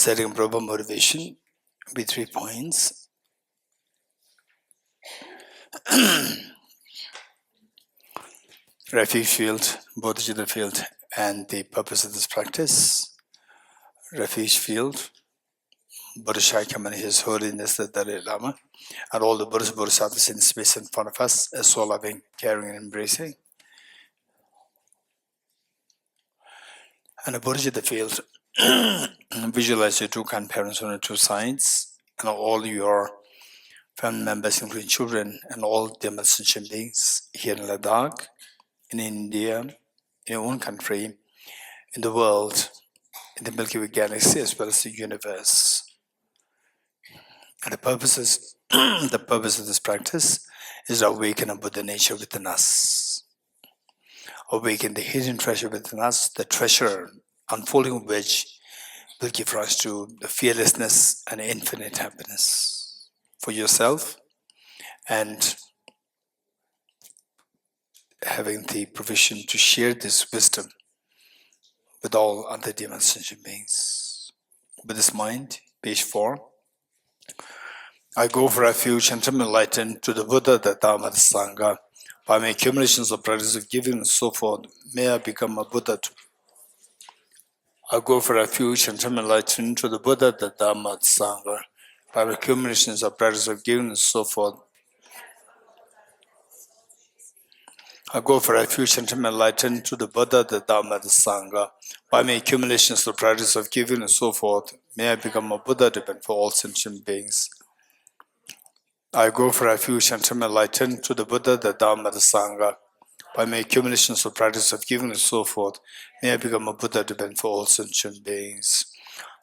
setting proper motivation with 3 points. Refuge field, Bodhicitta field, and the purpose of this practice. Refuge field, Bodhisattva and His Holiness the Dalai Lama, and all the Buddhas, Bodhisattvas in space in front of us, as so loving, caring, and embracing. And the Bodhicitta field, visualize your two grandparents on the two sides, and all your family members, including children, and all the sentient beings here in Ladakh, in India, in your own country, in the world, in the Milky Way galaxy, as well as the universe. And the purpose of this practice is to awaken a Buddha nature within us. Awaken the hidden treasure within us, the treasure unfolding of which will give rise to the fearlessness and infinite happiness for yourself, and having the provision to share this wisdom with all other divine sentient beings. With this mind, page 4. I go for refuge and am enlightened to the Buddha, the Dhamma, the Sangha. By my accumulations of practice of giving and so forth, may I become a Buddha. I go for refuge and am enlightened to the Buddha, the Dhamma, the Sangha. By my accumulations of practice of giving and so forth, I go for refuge and am enlightened to the Buddha, the Dhamma, the Sangha. By my accumulations of practice of giving and so forth, may I become a Buddha dependent for all sentient beings. I go for refuge and am enlightened to the Buddha, the Dhamma, the Sangha. By my accumulations of practice of giving and so forth, may I become a Buddha dependent for all sentient beings.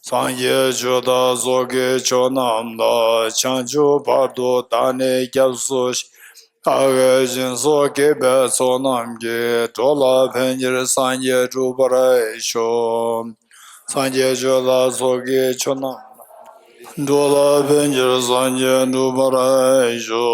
Sangye joda zoge chonam la chanjo bardo dane gyabsosh Age jinso kebe sonam ge tola penjir sangye rupara isho Sangye joda zoge chonam Dola penjir sangye rupara isho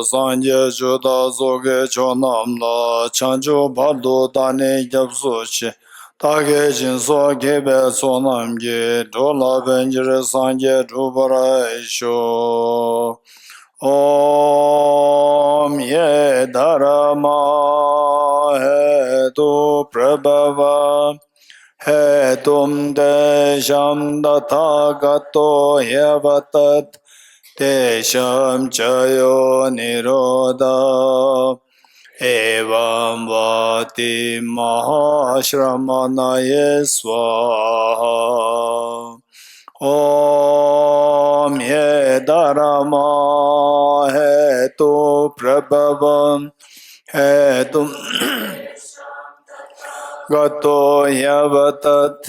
Sangye joda zoge chonam la chanjo bardo dane gyabsosh Tage jinso kebe sonam ge tola penjir sangye rupara isho Om ye dharma he tu prabhava he tum desham dathagato yevatat desham chayo nirodha evam vati mahashramanaye swaha Om ye dharma he tu prabhavam he tum gato yavatat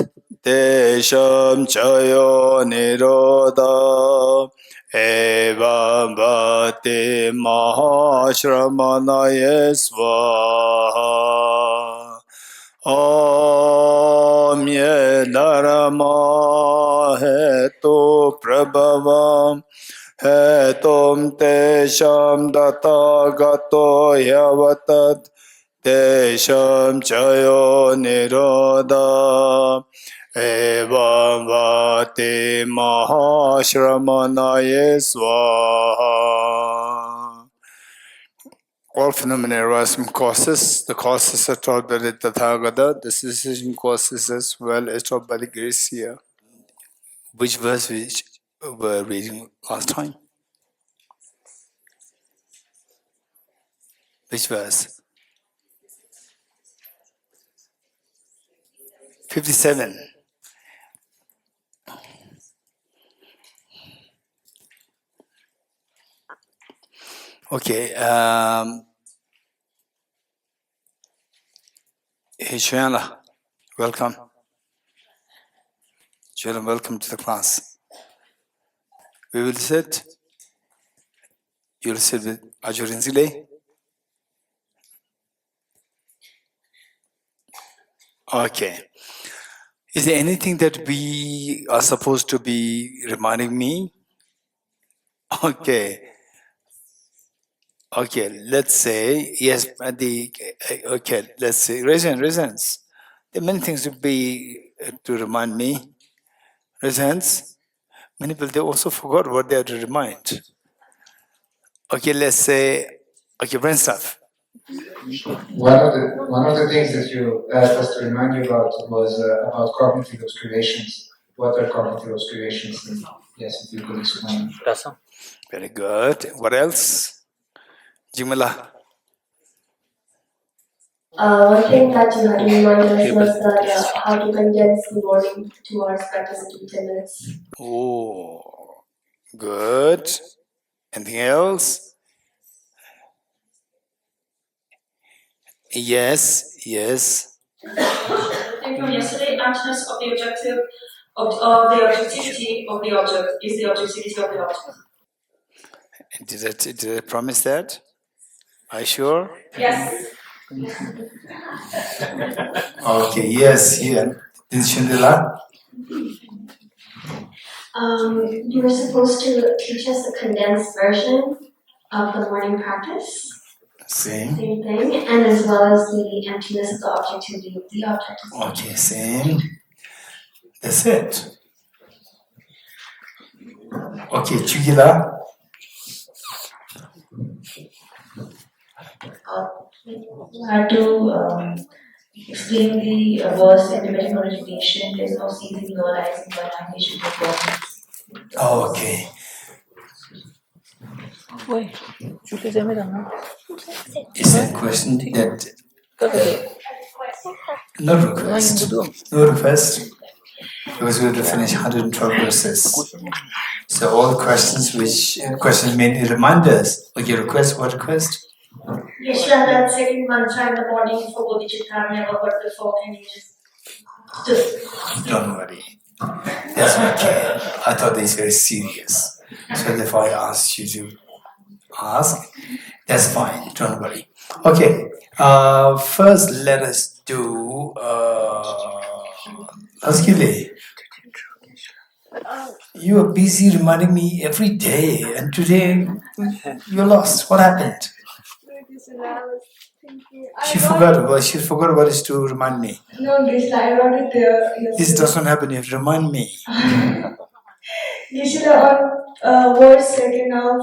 desham chayo nirodha evam vati mahashramanaye swaha Om ye dharma he tu prabhavam he tum tesham dathagato yavatat desham chayo nirodha evam vati mahashramanaye swaha. All phenomena arise from causes. The causes are taught by the Tathagata. The cessation causes as well as taught by the Gracia. Which verse we were reading last time? Which verse? 57. Okay. Hey, Shayana, welcome. Shayana, welcome to the class. We will sit. You'll sit with Ajurin Zile. Okay. Is there anything that we are supposed to be reminding me? Okay. Okay, let's say, yes, okay, let's say, resonance. There are many things to remind me. Raise hands. Many people, they also forgot what they have to remind. Okay, let's say, okay, brain stuff. One of the things that you asked us to remind you about was about cognitive obscurations. What are cognitive obscurations? And yes, if you could explain. Very good. What else? Jimala. One thing that you had to remind us was that how to condense the morning 2 hours practice into 10 minutes. Oh, good. Anything else? Yes, yes. And from yesterday, emptiness of the objective of the objectivity of the object is the objectivity of the object. Did I promise that? Are you sure? Yes. Okay, yes, here. This is Shindila. You were supposed to teach us the condensed version of the morning practice. Same. Same thing, and as well as the emptiness of the objectivity of the object. Okay, same. That's it. Okay, Chugila. You had to explain the verse in Tibetan origination. There's no ceasing, no arising, but animation performance. Okay. Is that question that no request? No request? Because we have to finish 112 verses. So all questions mainly reminders. Okay, request, what request? Yes, that second mantra in the body for Bodhicitta I've never heard before. Can you just Don't worry. That's okay. I thought this is very serious. So therefore I asked you to ask. That's fine. Don't worry. Okay. First let us do Askile. You are busy reminding me every day, and today you're lost. What happened? She forgot what is to remind me. No, this I wrote it there. This doesn't happen. You have to remind me. Geshe on word second of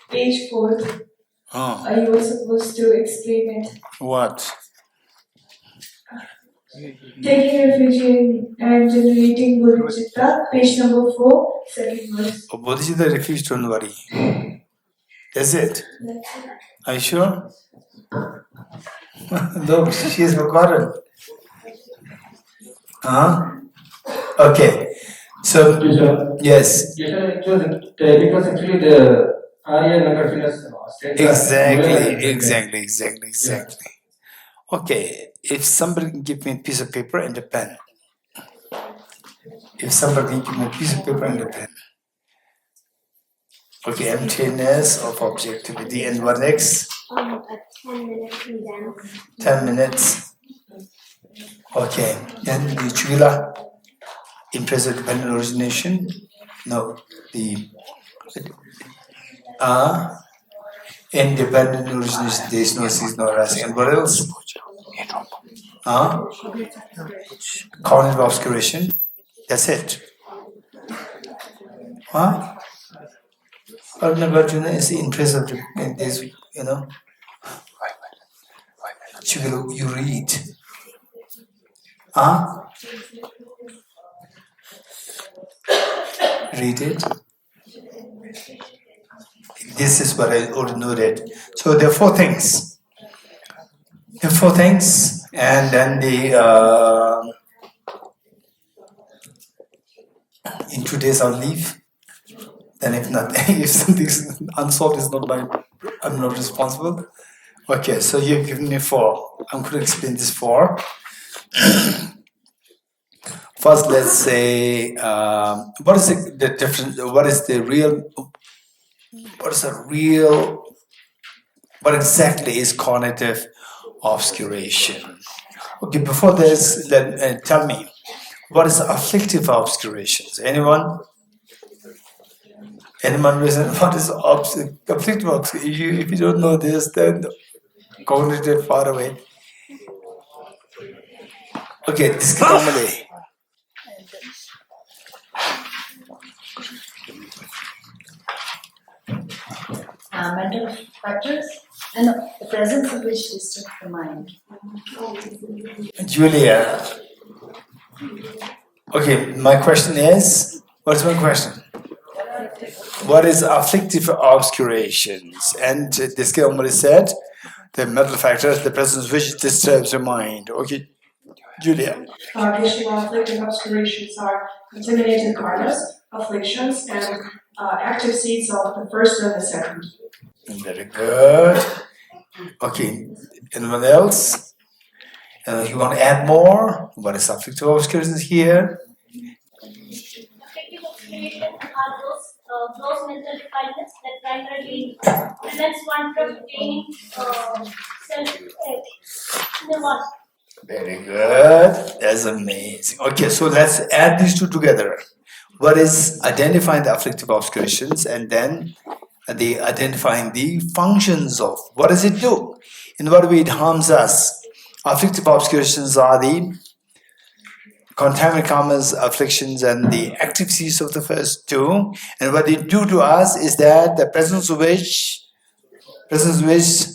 page 4. You were supposed to explain it. What? Taking refuge in and generating bodhicitta, page number 4, second verse. Oh, Bodhicitta refuge, don't worry. That's it. Are you sure? No, she has forgotten. Okay. So, yes. It was actually the Arya Nagarfilas state. Exactly. Okay. If somebody can give me a piece of paper and a pen. Okay, emptiness of objectivity. And what next? A 10-minute condense. 10 minutes. Okay. Then the Chugila, impressive dependent origination. No. The independent origination, there is no cease, no arising. And what else? Cognitive obscuration. That's it. Arjuna is the interest of this, you read. Read it. This is what I already noted. So there are 4 things. And then in 2 days I'll leave. Then if something's unsolved, I'm not responsible. Okay, so you've given me 4. I'm going to explain this 4. First, let's say, what is the difference? What exactly is cognitive obscuration? Okay, before this, tell me, what is afflictive obscurations? Anyone? Reason what is afflictive obscuration? If you don't know this, then cognitive far away. Okay, this is normally. mental factors, and the presence of which disturbs the mind. Julia. Okay, my question is, what's my question? What is afflictive obscurations? And this guy already said, the mental factors, the presence of which disturbs the mind. Okay, Julia. Additional afflictive obscurations are contaminated karmas, afflictions, and active seeds of the first and the second. Very good. Okay, anyone else? You want to add more? What is afflictive obscurations here? Affective obscurations are those mental defilements that primarily prevents one from attaining self-nirvana. Very good. That's amazing. Okay, so let's add these two together. What is identifying the afflictive obscurations, and then the identifying the functions of what does it do? In what way it harms us? Afflictive obscurations are the contaminant karmas, afflictions, and the active seeds of the first two. And what they do to us is that the presence of which presence of which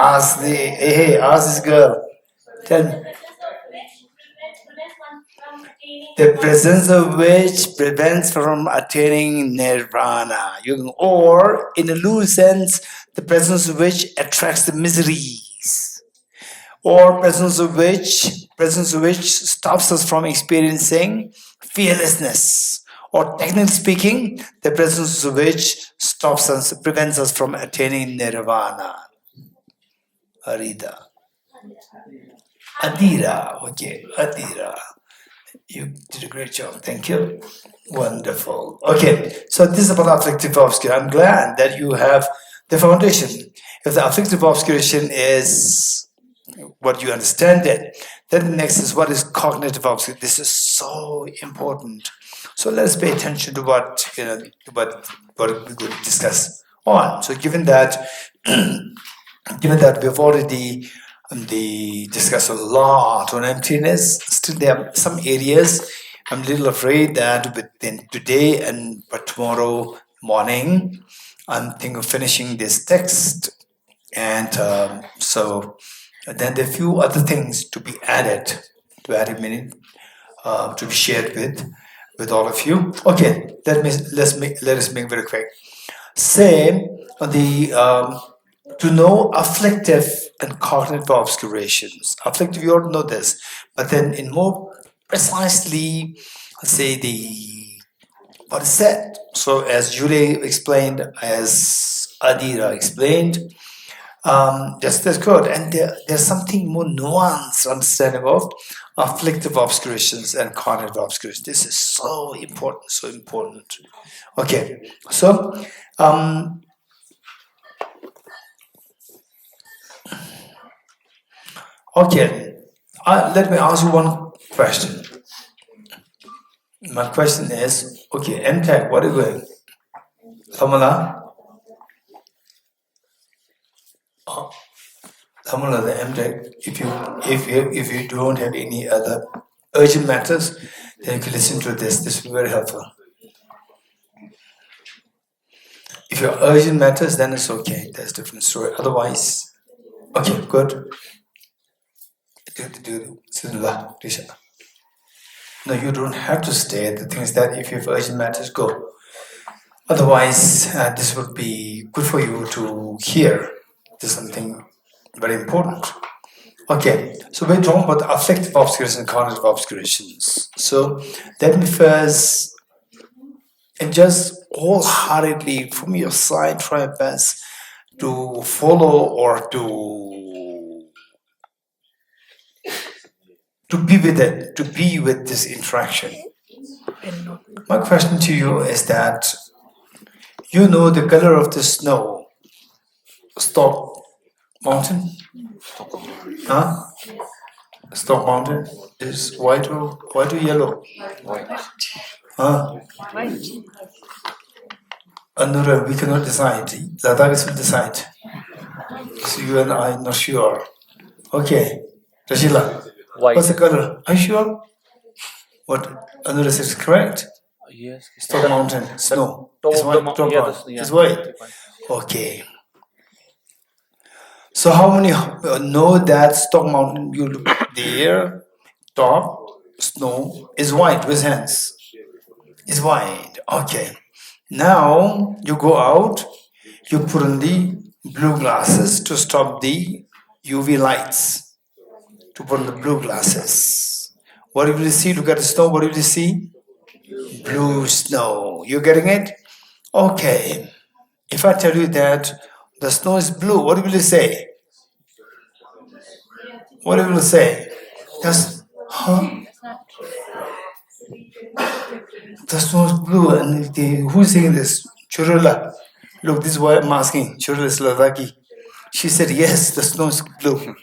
ask this girl. Tell me. The presence of which prevents from attaining nirvana. Or, in a loose sense, the presence of which attracts the miseries. Or presence of which stops us from experiencing fearlessness. Or technically speaking, the presence of which prevents us from attaining nirvana. Adira. Okay, Adira. You did a great job. Thank you. Wonderful. Okay, so this is about afflictive obscuration. I'm glad that you have the foundation. If the afflictive obscuration is what you understand it, then the next is what is cognitive obscuration. This is so important. So let's pay attention to what what we're going to discuss on. So given that we've already discussed a lot on emptiness, still there are some areas I'm a little afraid that within today and by tomorrow morning, I'm thinking of finishing this text, and so then there are a few other things to be added, to be shared with all of you. Okay, let us make very quick. Say to know afflictive and cognitive obscurations. Afflictive, you already know this, but then in more precisely, say what is said. So as Julie explained, as Adira explained, that's good. And there's something more nuanced understanding of afflictive obscurations and cognitive obscurations. This is so important. Okay, so okay, let me ask you one question. My question is, okay, MTech, what are you doing? Samala? Samala, the MTech, if you don't have any other urgent matters, then you can listen to this. This will be very helpful. If your urgent matters, then it's okay. That's a different story. Otherwise, okay, good. No, you don't have to stay. The thing is that if you have urgent matters, go. Otherwise, this would be good for you to hear. This is something very important. Okay, so we're talking about affective obscurations and cognitive obscurations. So let me first, and just wholeheartedly from your side, try your best to follow or to be with it, to be with this interaction. My question to you is that you know the color of the snow. Stop mountain? Huh? Stop mountain is white or yellow? Huh? Anura, we cannot decide. Ladakh will decide. So you and I not sure. Okay. Rashila, White. what's the color? Are you sure? What? Another is correct? Yes. Stone mountain, snow. It's white, top Yeah, part. It's white. Okay. So how many know that Stock Mountain, you look there, top, snow is white with hands? It's white. Okay. Now you go out, you put on the blue glasses to stop the UV lights. To put on the blue glasses. What do you see? Look at the snow. What do you see? Blue snow. You getting it? Okay. If I tell you that the snow is blue, what will you say? What will you say? That's, huh? The snow is blue, and who's saying this? Churula. Look, this is why I'm asking. Churula is Ladakhi. She said, yes, the snow is blue.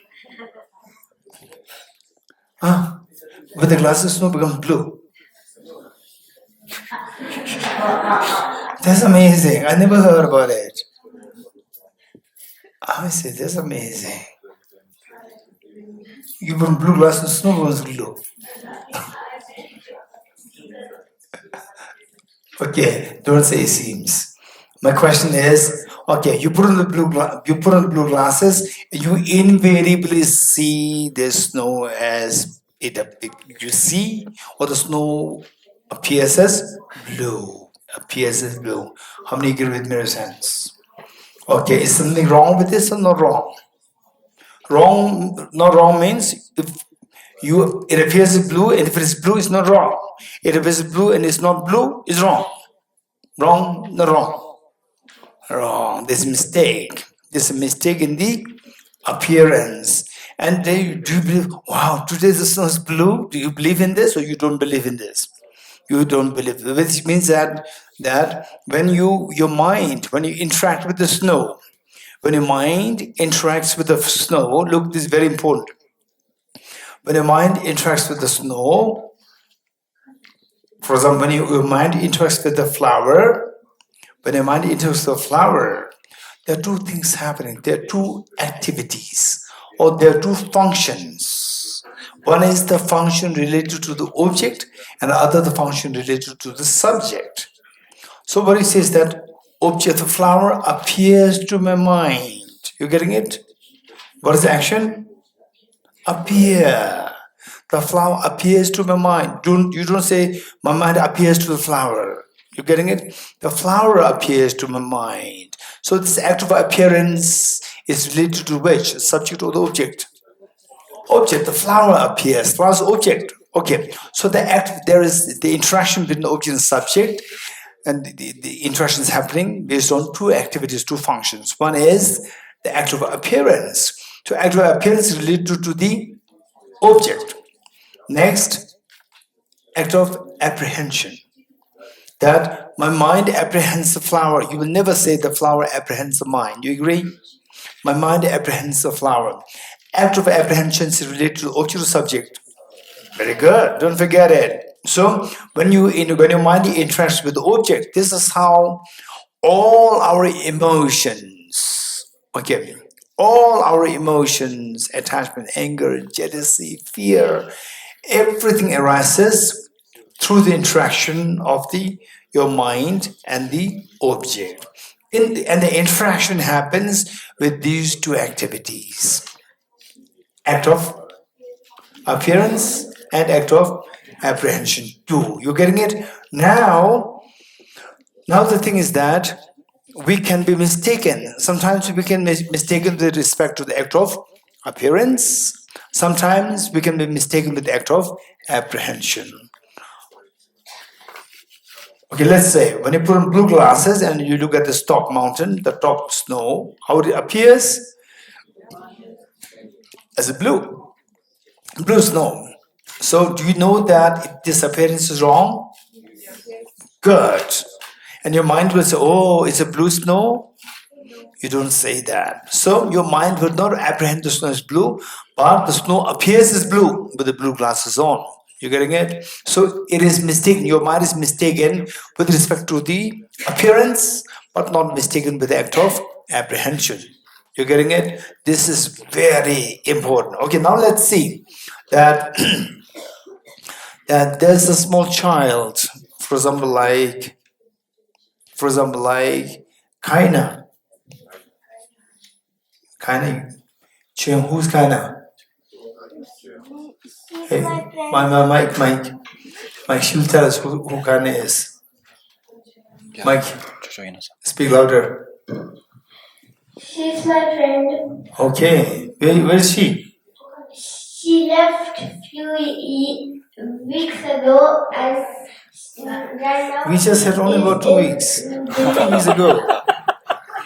Huh? With the glasses, snow becomes blue. That's amazing. I never heard about it. I say, that's amazing. You put blue glasses, snow becomes blue. Okay, don't say it seems. My question is, okay, you put on the blue glasses, you invariably see the snow as it. You see, or the snow appears as blue. Appears as blue. How many agree with me, raise hands? Okay, is something wrong with this or not wrong? Wrong, not wrong means if it appears as blue, and if it is blue, it's not wrong. It appears blue and it's not blue, it's wrong. Wrong, not wrong. Wrong. There's a mistake. There's a mistake in the appearance. And do you believe, wow, today the sun is blue? Do you believe in this or you don't believe in this? You don't believe, which means that when your mind, when you interact with the snow, when your mind interacts with the snow, look, this is very important. When your mind interacts with the snow, for example, when your mind interacts with the flower, when your mind interacts with the flower, there are two things happening. There are two activities, or there are two functions. One is the function related to the object, and the other the function related to the subject. So what he says that object, the flower appears to my mind. You getting it? What is the action? Appear. The flower appears to my mind. You don't say my mind appears to the flower. You getting it? The flower appears to my mind. So this act of appearance is related to which? Subject or the object? Object. The flower appears. Flower is object. Okay. So there is the interaction between the object and subject, and the interaction is happening based on two activities, two functions. One is the act of appearance. So act of appearance is related to the object. Next, act of apprehension. That my mind apprehends the flower. You will never say the flower apprehends the mind. You agree? My mind apprehends the flower. Act of apprehension is related to object or subject. Very good. Don't forget it. So when your mind interacts with the object, this is how all our emotions, okay, all our emotions, attachment, anger, jealousy, fear, everything arises through the interaction of your mind and the object. And the interaction happens with these two activities. Act of appearance and act of apprehension too. You getting it? Now the thing is that we can be mistaken. Sometimes we can be mistaken with respect to the act of appearance. Sometimes we can be mistaken with the act of apprehension. Okay, let's say when you put on blue glasses and you look at the top mountain, the top snow, how it appears as a blue snow. So do you know that this appearance is wrong? Good. And your mind will say, oh, it's a blue snow. You don't say that. So your mind will not apprehend the snow as blue, but the snow appears as blue with the blue glasses on. You getting it? So it is mistaken. Your mind is mistaken with respect to the appearance, but not mistaken with the act of apprehension. You're getting it? This is very important. Okay, now let's see that, that there's a small child, for example, like Kaina. Kaina, who's Kaina? Hey, Mike, she'll tell us who Kaina is. Mike, speak louder. She's my friend. Okay, where is she? She left weeks ago and right now. We just had only about 2 weeks. 2 weeks ago.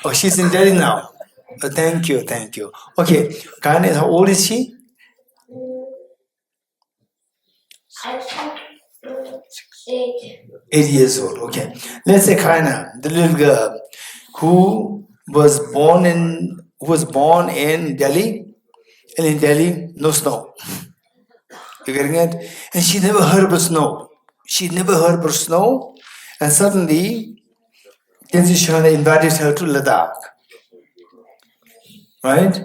Oh, she's in Delhi now. Oh, thank you. Okay, Kaina, how old is she? I think 8. 8 years old. Okay, let's say Kaina, the little girl who was born in Delhi, and in Delhi no snow. You getting it? And she never heard about snow. And suddenly, Geshe Dorji invited her to Ladakh, right?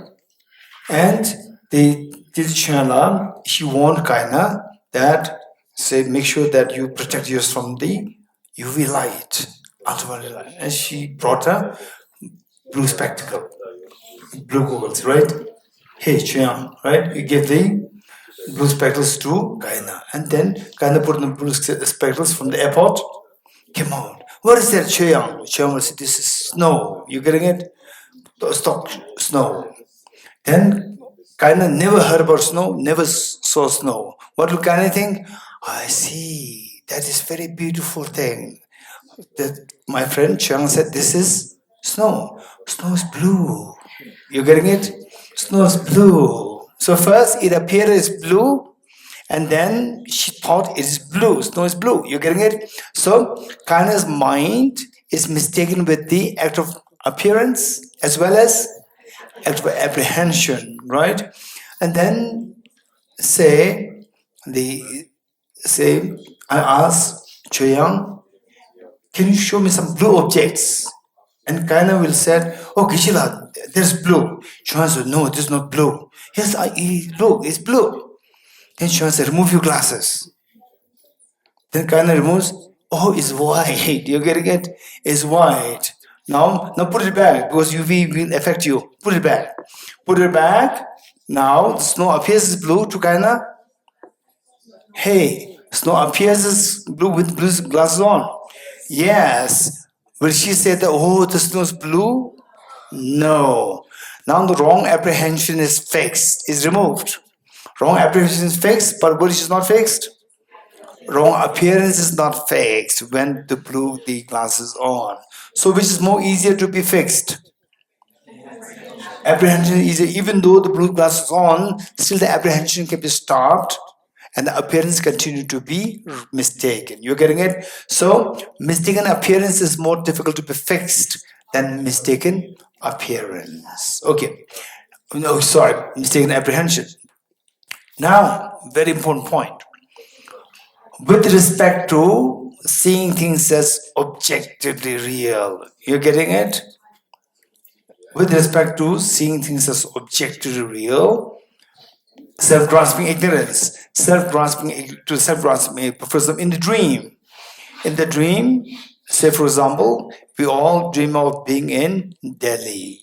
And the Geshe Dorji, she warned Kaina that, say, make sure that you protect yourself from the UV light, ultraviolet light. And she brought her blue spectacle, blue goggles, right? Hey, Chuyang, right? You give the blue spectacles to Kaina. And then Kaina put on the blue spectacles from the airport. Came out. What is that, Chuyang? Chuyang will say, this is snow. You getting it? Stop snow. Then Kaina never heard about snow, never saw snow. What do Kaina think? I see. That is very beautiful thing. That my friend Chuyang said, this is snow. Snow is blue. You getting it? Snow is blue. So first it appeared as blue, and then she thought it is blue. Snow is blue. You getting it? So Kaina's mind is mistaken with the act of appearance as well as act of apprehension, right? And then I asked Chuyang, can you show me some blue objects? And Kaina will say, oh, Geshe-la, there's blue. Chuyang said, no, this is not blue. Yes, look, it's blue. Then Chuyang said, remove your glasses. Then Kaina removes, oh, it's white. You're getting it? It's white. Now put it back because UV will affect you. Put it back. Now the snow appears as blue to Kaina. Hey, snow appears as blue with blue glasses on. Yes. Will she say that, oh, the snow is blue? No. Now the wrong apprehension is fixed, is removed. Wrong apprehension is fixed, but what is not fixed? Wrong appearance is not fixed when the glasses on. So which is more easier to be fixed? Apprehension is easier. Even though the blue glasses on, still the apprehension can be stopped and the appearance continue to be mistaken. You're getting it? So mistaken appearance is more difficult to be fixed than mistaken appearance. Okay. No, sorry, mistaken apprehension. Now, very important point. With respect to seeing things as objectively real. You're getting it? With respect to seeing things as objectively real, self-grasping ignorance, self-grasping, for example, in the dream, say for example, we all dream of being in Delhi.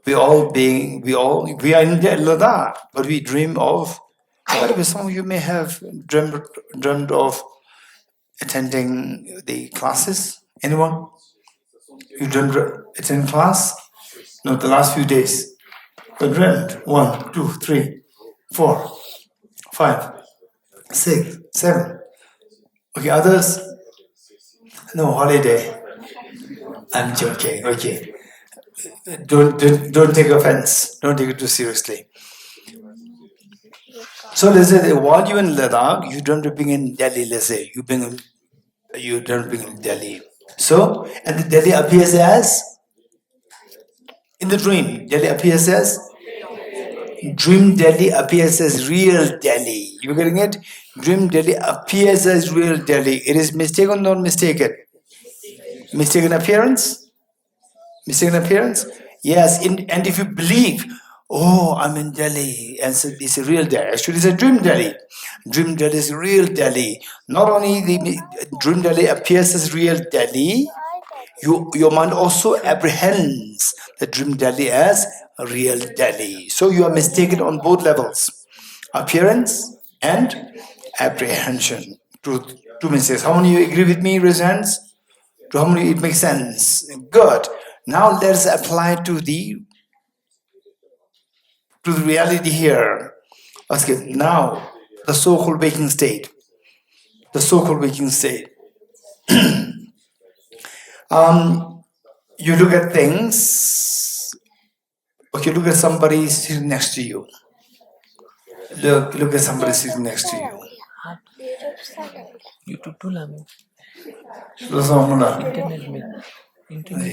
We are in Ladakh, but we dream of, whatever, some of you may have dreamed of attending the classes. Anyone? You dreamed attending class? No, the last few days. You dreamed 1, 2, 3, 4, 5, 6, 7. Okay, others? No, holiday. I'm joking. Okay. Don't take offense. Don't take it too seriously. So let's say that while you're in Ladakh, you don't being in Delhi, let's say. You don't being in Delhi. So, and the Delhi appears as, in the dream, Delhi appears as, dream Delhi appears as real Delhi. You getting it? Dream Delhi appears as real Delhi. It is mistaken or not mistaken? Mistaken appearance? Mistaken appearance? Yes, and if you believe, oh, I'm in Delhi, and so it's a real Delhi. Actually, it's a dream Delhi. Dream Delhi is real Delhi. Not only the dream Delhi appears as real Delhi, your mind also apprehends the dream Delhi as a real Delhi. So you are mistaken on both levels, appearance and apprehension. Two messages. How many of you agree with me? Raise hands. To how many it makes sense? Good. Now let's apply to the reality here. Okay. Now the so-called waking state. The so-called waking state. You look at things. Okay, look at somebody sitting next to you. Look at somebody sitting next to you.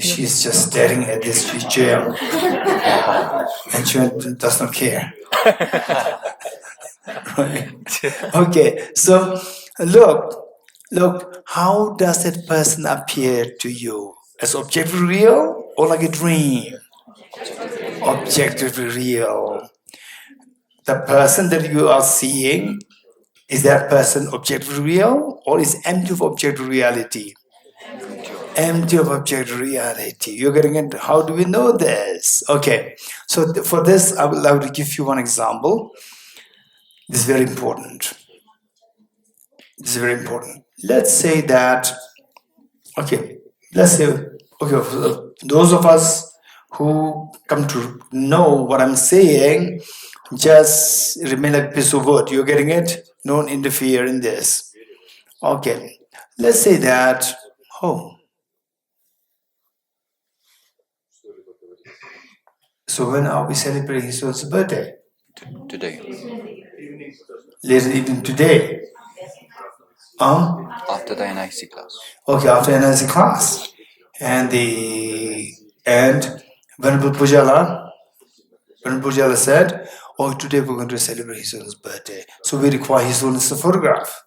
She's just staring at this chair, and she does not care. Right? Okay, so look, how does that person appear to you? As objectively real or like a dream? Objectively real. The person that you are seeing, is that person objectively real or is empty of objective reality? Empty of objective reality. You're getting it? How do we know this? Okay, so for this, I would like to give you one example. This is very important. This is very important. Let's say that, okay, those of us who come to know what I'm saying, just remain like a piece of wood. You're getting it? Don't interfere in this. Okay, let's say that, so when are we celebrating his son's birthday? Today. Later even today. After the NIC class. Okay, after NIC class. And Venerable Pujala said, oh, today we're going to celebrate his son's birthday. So we require his son's photograph.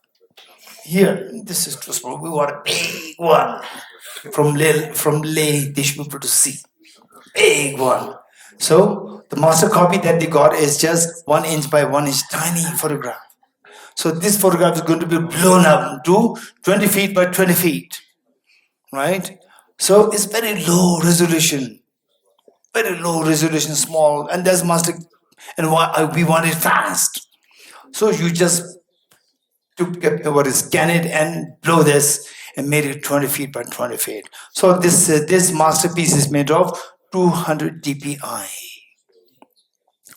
Here, this is just we want a big one from Leh Deshmukh to see. Big one. So the master copy that they got is just 1 inch by 1 inch tiny photograph. So this photograph is going to be blown up to 20 feet by 20 feet. Right? So it's very low resolution. Very low resolution, small, and there's master, and we want it fast. So you just scan it and blow this and made it 20 feet by 20 feet. So this masterpiece is made of 200 dpi.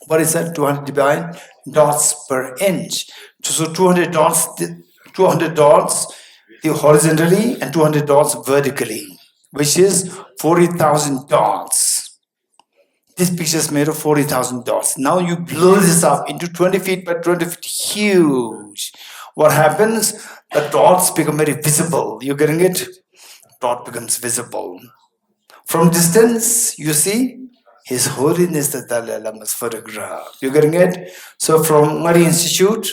What is that? 200 dpi dots per inch. So 200 dots horizontally and 200 dots vertically, which is 40,000 dots. This picture is made of 40,000 dots. Now you blow this up into 20 feet by 20 feet, huge. What happens? The dots become very visible. You're getting it? Dot becomes visible. From distance, you see His Holiness the Dalai Lama's photograph. You're getting it? So from Ngari Institute,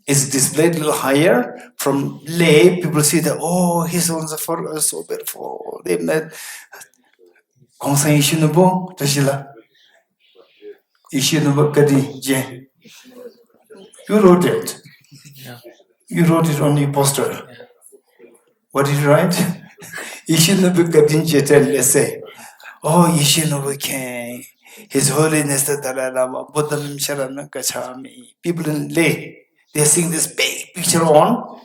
it's displayed a little higher. From Leh, people see that, oh, His Holiness' photo is so beautiful. They met Kongsan Ishinubo, Tashila. Ishinubo Kadi Je. You wrote it. You wrote it on your poster. What did you write? Ishinubo Kadi Je tell essay. Oh, Ishinubo King. His Holiness the Dalai Lama, Buddham Sharanam Gacchami. People in Leh, they're seeing this big picture on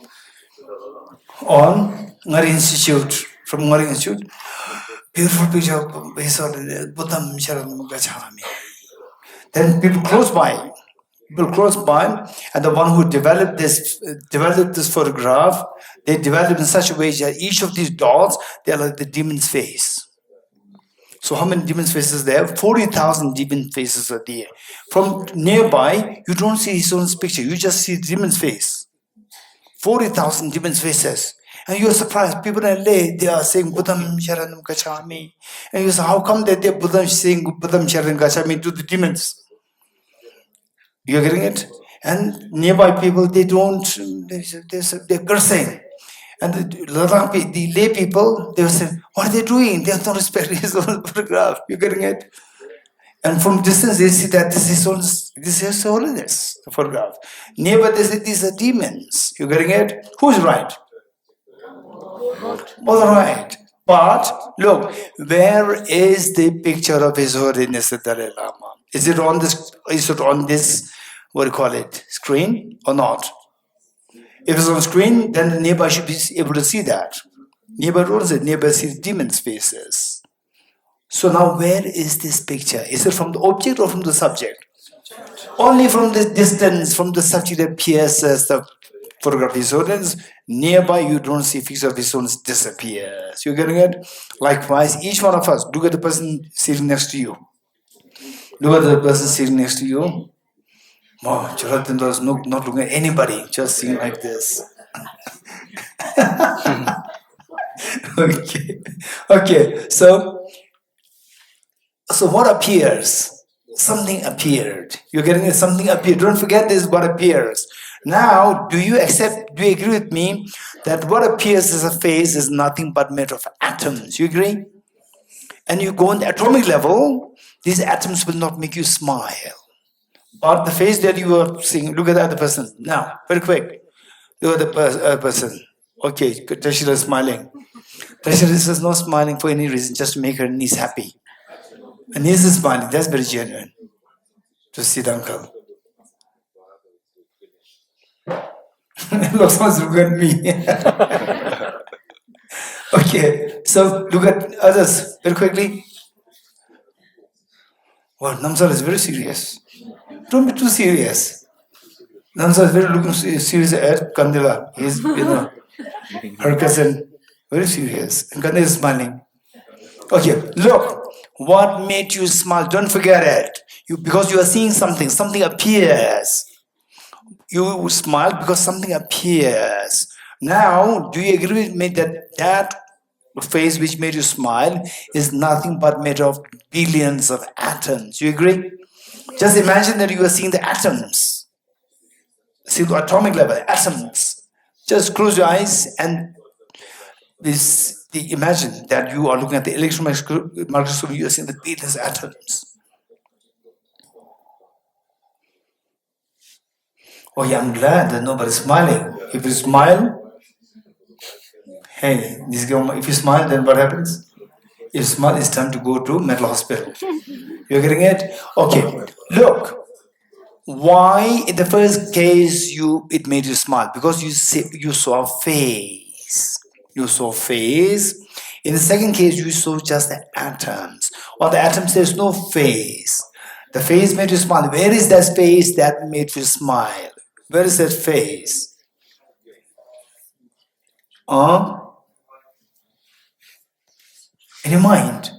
Ngari Institute. From Ngari Institute. Beautiful picture of His Holiness, Buddham Sharanam Gacchami. Then people close by, and the one who developed this photograph, they developed in such a way that each of these dots, they're like the demon's face. So how many demon faces there? 40,000 demon faces are there. From nearby, you don't see his own picture, you just see demon's face. 40,000 demon faces. And you're surprised. People in Leh, they are saying Buddham Sharanam Gacchami. And you say, how come that they're saying Buddham Sharanam Gacchami to the demons? You're getting it? And nearby people, they're cursing. And the lay people, they will say, what are they doing? They have no respect for his own photograph. You're getting it? And from distance, they see that this is holiness, the photograph. Nearby, they say these are demons. You're getting it? Who's right? All right. But look, where is the picture of His Holiness the Dalai Lama? Is it on this? Is it on this? What do you call it? Screen or not? If it's on screen, then the nearby should be able to see that. Nearby don't say nearby sees demons' faces. So now, where is this picture? Is it from the object or from the subject? Only from the distance, from the subject appears as the photograph His Holiness. Nearby, you don't see picture of His Holiness disappears. You getting it? Likewise, each one of us, look at the person sitting next to you. Look at the person sitting next to you. Oh, Jonathan was not looking at anybody, just sitting like this. Okay. So what appears? Something appeared. You're getting it? Something appeared. Don't forget this, what appears. Now, do you agree with me that what appears as a face is nothing but made of atoms? You agree? And you go on the atomic level, these atoms will not make you smile. But the face that you are seeing, look at the other person. Now, very quick. Look at the person. Okay, Tashira is smiling. Tashira is not smiling for any reason, just to make her niece happy. And niece is smiling, that's very genuine. To see the uncle. Look at me. Okay, so look at others very quickly. Well, Namsal is very serious. Don't be too serious. Namsal is very looking serious at Kandila. He's, her cousin, very serious. And Kandila is smiling. Okay, look, what made you smile? Don't forget it. Because you are seeing something. Something appears. You smile because something appears. Now, do you agree with me that face which made you smile is nothing but made of billions of atoms? You agree? Just imagine that you are seeing the atoms. See the atomic level, atoms. Just close your eyes and imagine that you are looking at the electron microscope, you are seeing the billions of atoms. Oh yeah, I'm glad that nobody's smiling. If you smile, hey, if you smile, then what happens? If you smile, it's time to go to mental hospital. You're getting it? Okay, look. Why in the first case it made you smile? Because you saw a face. You saw a face. In the second case, you saw just the atoms. On the atoms, there's no face. The face made you smile. Where is that face that made you smile? Where is that face? In your mind.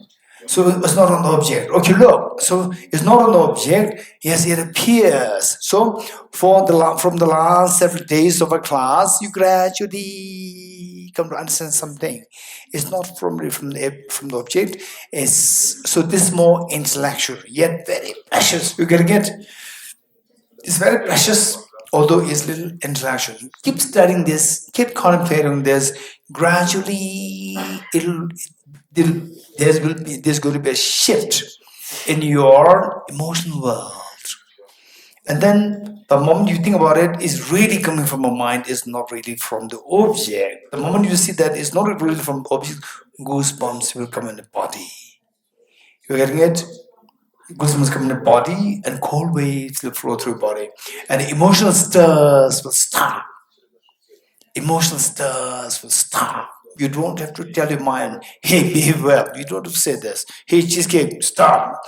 So it's not on the object. Okay, look. So it's not on the object. Yes, it appears. So from the last several days of a class, you gradually come to understand something. It's not from the object. So this is more intellectual, yet very precious. You're getting it? It's very precious, although it's little intellectual. Keep studying this. Keep contemplating this. Gradually, there's going to be a shift in your emotional world. And then the moment you think about it, is really coming from a mind, is not really from the object. The moment you see that it's not really from the object, goosebumps will come in the body. You're getting it? Goosebumps come in the body and cold waves will flow through the body. And the emotional stirs will stop. Emotional stirs will stop. You don't have to tell your mind, hey, behave well. You don't have to say this. Hey, cheesecake, stop.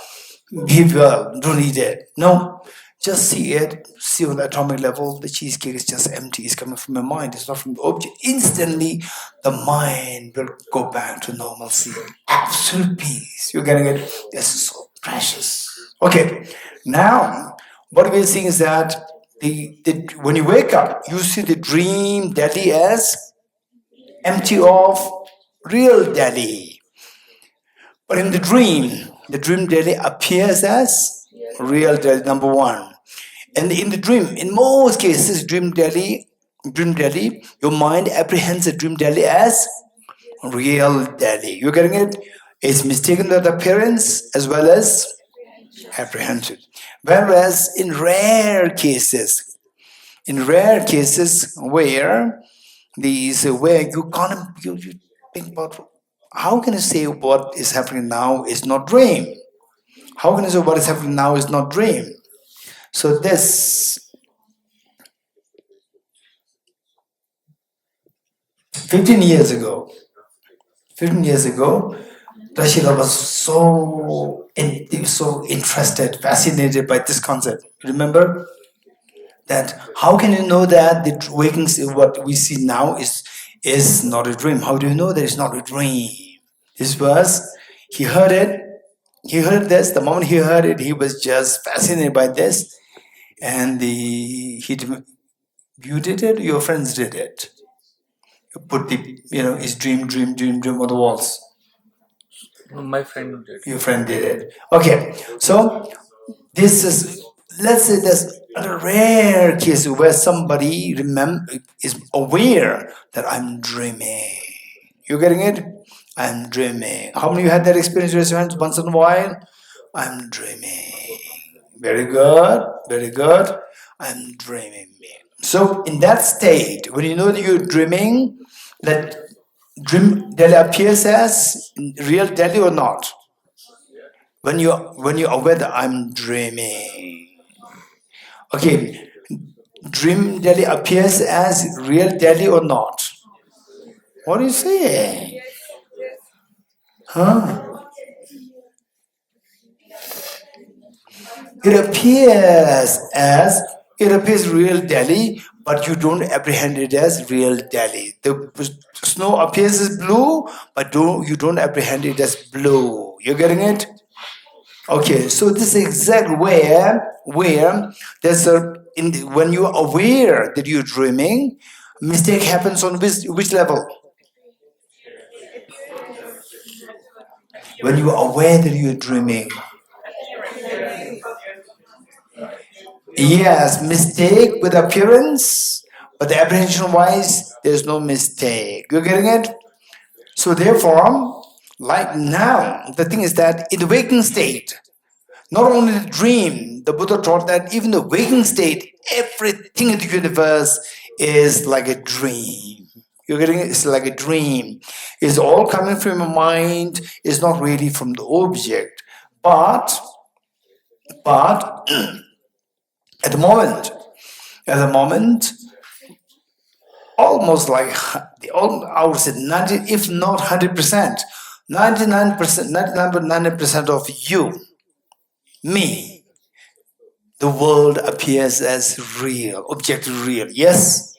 Behave well. Don't eat it. No. Just see it. See on the atomic level, the cheesecake is just empty. It's coming from your mind. It's not from the object. Instantly, the mind will go back to normalcy. Absolute peace. You're getting it? This is so precious. Okay. Now, what we're seeing is that when you wake up, you see the dream Delhi as empty of real Delhi. But in the dream Delhi appears as real Delhi, number one. And in the dream, in most cases, dream Delhi dream Delhi, your mind apprehends the dream Delhi as real Delhi. You're getting it? It's mistaken that appearance as well as apprehension. Whereas in rare cases where where you can't you think about how can you say what is happening now is not dream? How can you say what is happening now is not dream? So this 15 years ago, Rashida was so interested, fascinated by this concept. Remember that how can you know that the waking, what we see now is not a dream? How do you know that it's not a dream? This was, he heard it, this, the moment he heard it, he was just fascinated by this, and you did it, your friends did it. You put his dream on the walls. My friend did. Your friend did it. Okay, so this is, let's say there's a rare case where somebody is aware that I'm dreaming. You getting it? I'm dreaming. How many of you had that experience? Raise your hands once in a while. I'm dreaming. Very good. Very good. I'm dreaming. So in that state, when you know that you're dreaming, that dream Delhi appears as real Delhi or not? When you're aware that I'm dreaming. Okay, dream Delhi appears as real Delhi or not? What do you say? Huh? It appears real Delhi, but you don't apprehend it as real Delhi. The snow appears as blue, but you don't apprehend it as blue. You're getting it? Okay, so this is exact where there's when you are aware that you're dreaming, mistake happens on which level? When you are aware that you're dreaming. Yes, mistake with appearance, but the apprehension wise, there's no mistake. You're getting it? So therefore, like now, the thing is that in the waking state, not only the dream, the Buddha taught that even the waking state, everything in the universe is like a dream. You're getting it? It's like a dream. It's all coming from your mind. It's not really from the object. But at the moment, almost like I would say 90, if not 100%, 99% of you, me, the world appears as real, objective real. Yes.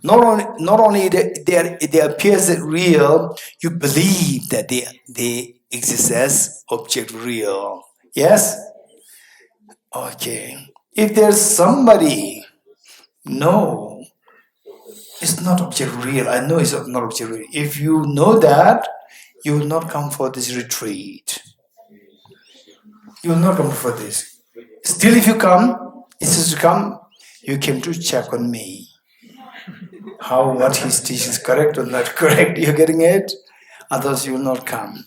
Not only they appear as real, you believe that they exist as object real. Yes. Okay. If there's somebody, no, it's not object real. I know it's not object real. If you know that, you will not come for this retreat. You will not come for this. Still, if you come, you came to check on me. What his teaching is correct or not correct. You're getting it? Otherwise, you will not come.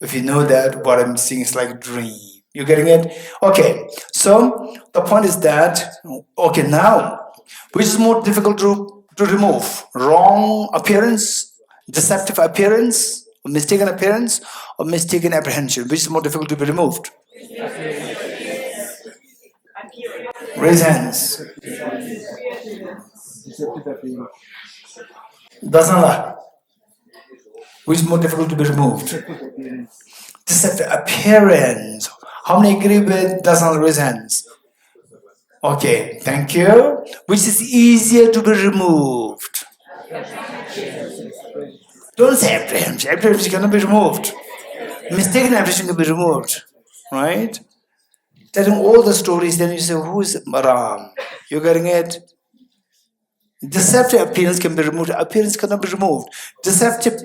If you know that what I'm seeing is like a dream. You're getting it? Okay, so the point is that, okay, now, which is more difficult to remove? Wrong appearance, deceptive appearance, or mistaken appearance, or mistaken apprehension? Which is more difficult to be removed? Raise hands. Dasana. Which is more difficult to be removed? Deceptive appearance. How many agree with Dasana? Raise hands. Okay, thank you. Which is easier to be removed? Don't say apprehension. Apprehension cannot be removed. Mistaken apprehension can be removed. Right? Telling all the stories, then you say, who is Maram? You're getting it? Deceptive appearance can be removed. Appearance cannot be removed. Deceptive,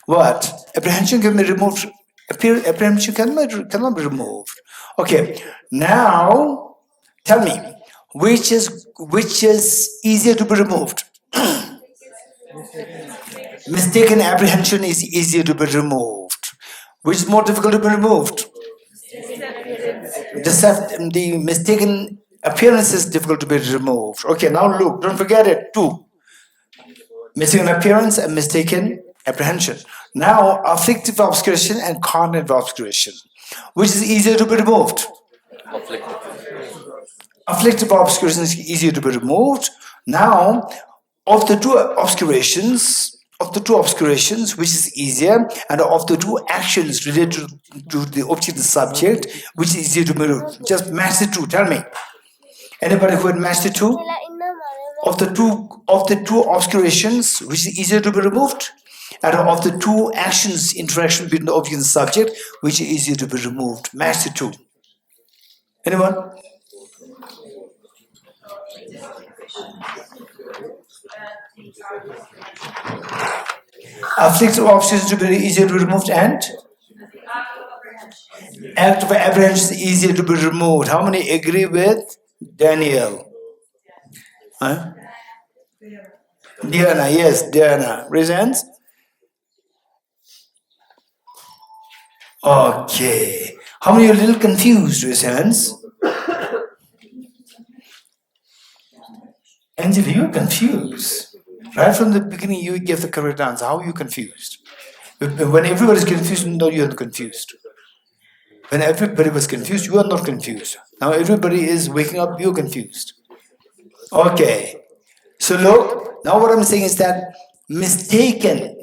what? Apprehension can be removed. Apprehension cannot be removed. Okay, now, tell me, which is which is easier to be removed? Mistaken apprehension is easier to be removed. Which is more difficult to be removed? The mistaken appearance is difficult to be removed. Okay, now look, don't forget it. Two. Mistaken appearance and mistaken apprehension. Now, afflictive obscuration and cognitive obscuration. Which is easier to be removed? Afflictive obscuration is easier to be removed. Now, of the two obscurations, which is easier, and of the two actions related to the object and subject, which is easier to be removed? Just match the two. Tell me. Anybody who would match the two? Of the two obscurations, which is easier to be removed, and of the two actions, interaction between the object and subject, which is easier to be removed. Match the two. Anyone? Afflictive obscuration to be easier to be removed, and act of apprehension is easier to be removed. How many agree with Daniel? Huh? Diana, yes, Diana. Raise hands. Okay. How many are a little confused? Raise hands. Angela, you're confused. Right from the beginning, you gave the correct answer. How are you confused? When everybody's confused, no, you're not confused. When everybody was confused, you are not confused. Now everybody is waking up, you're confused. Okay. So look, now what I'm saying is that mistaken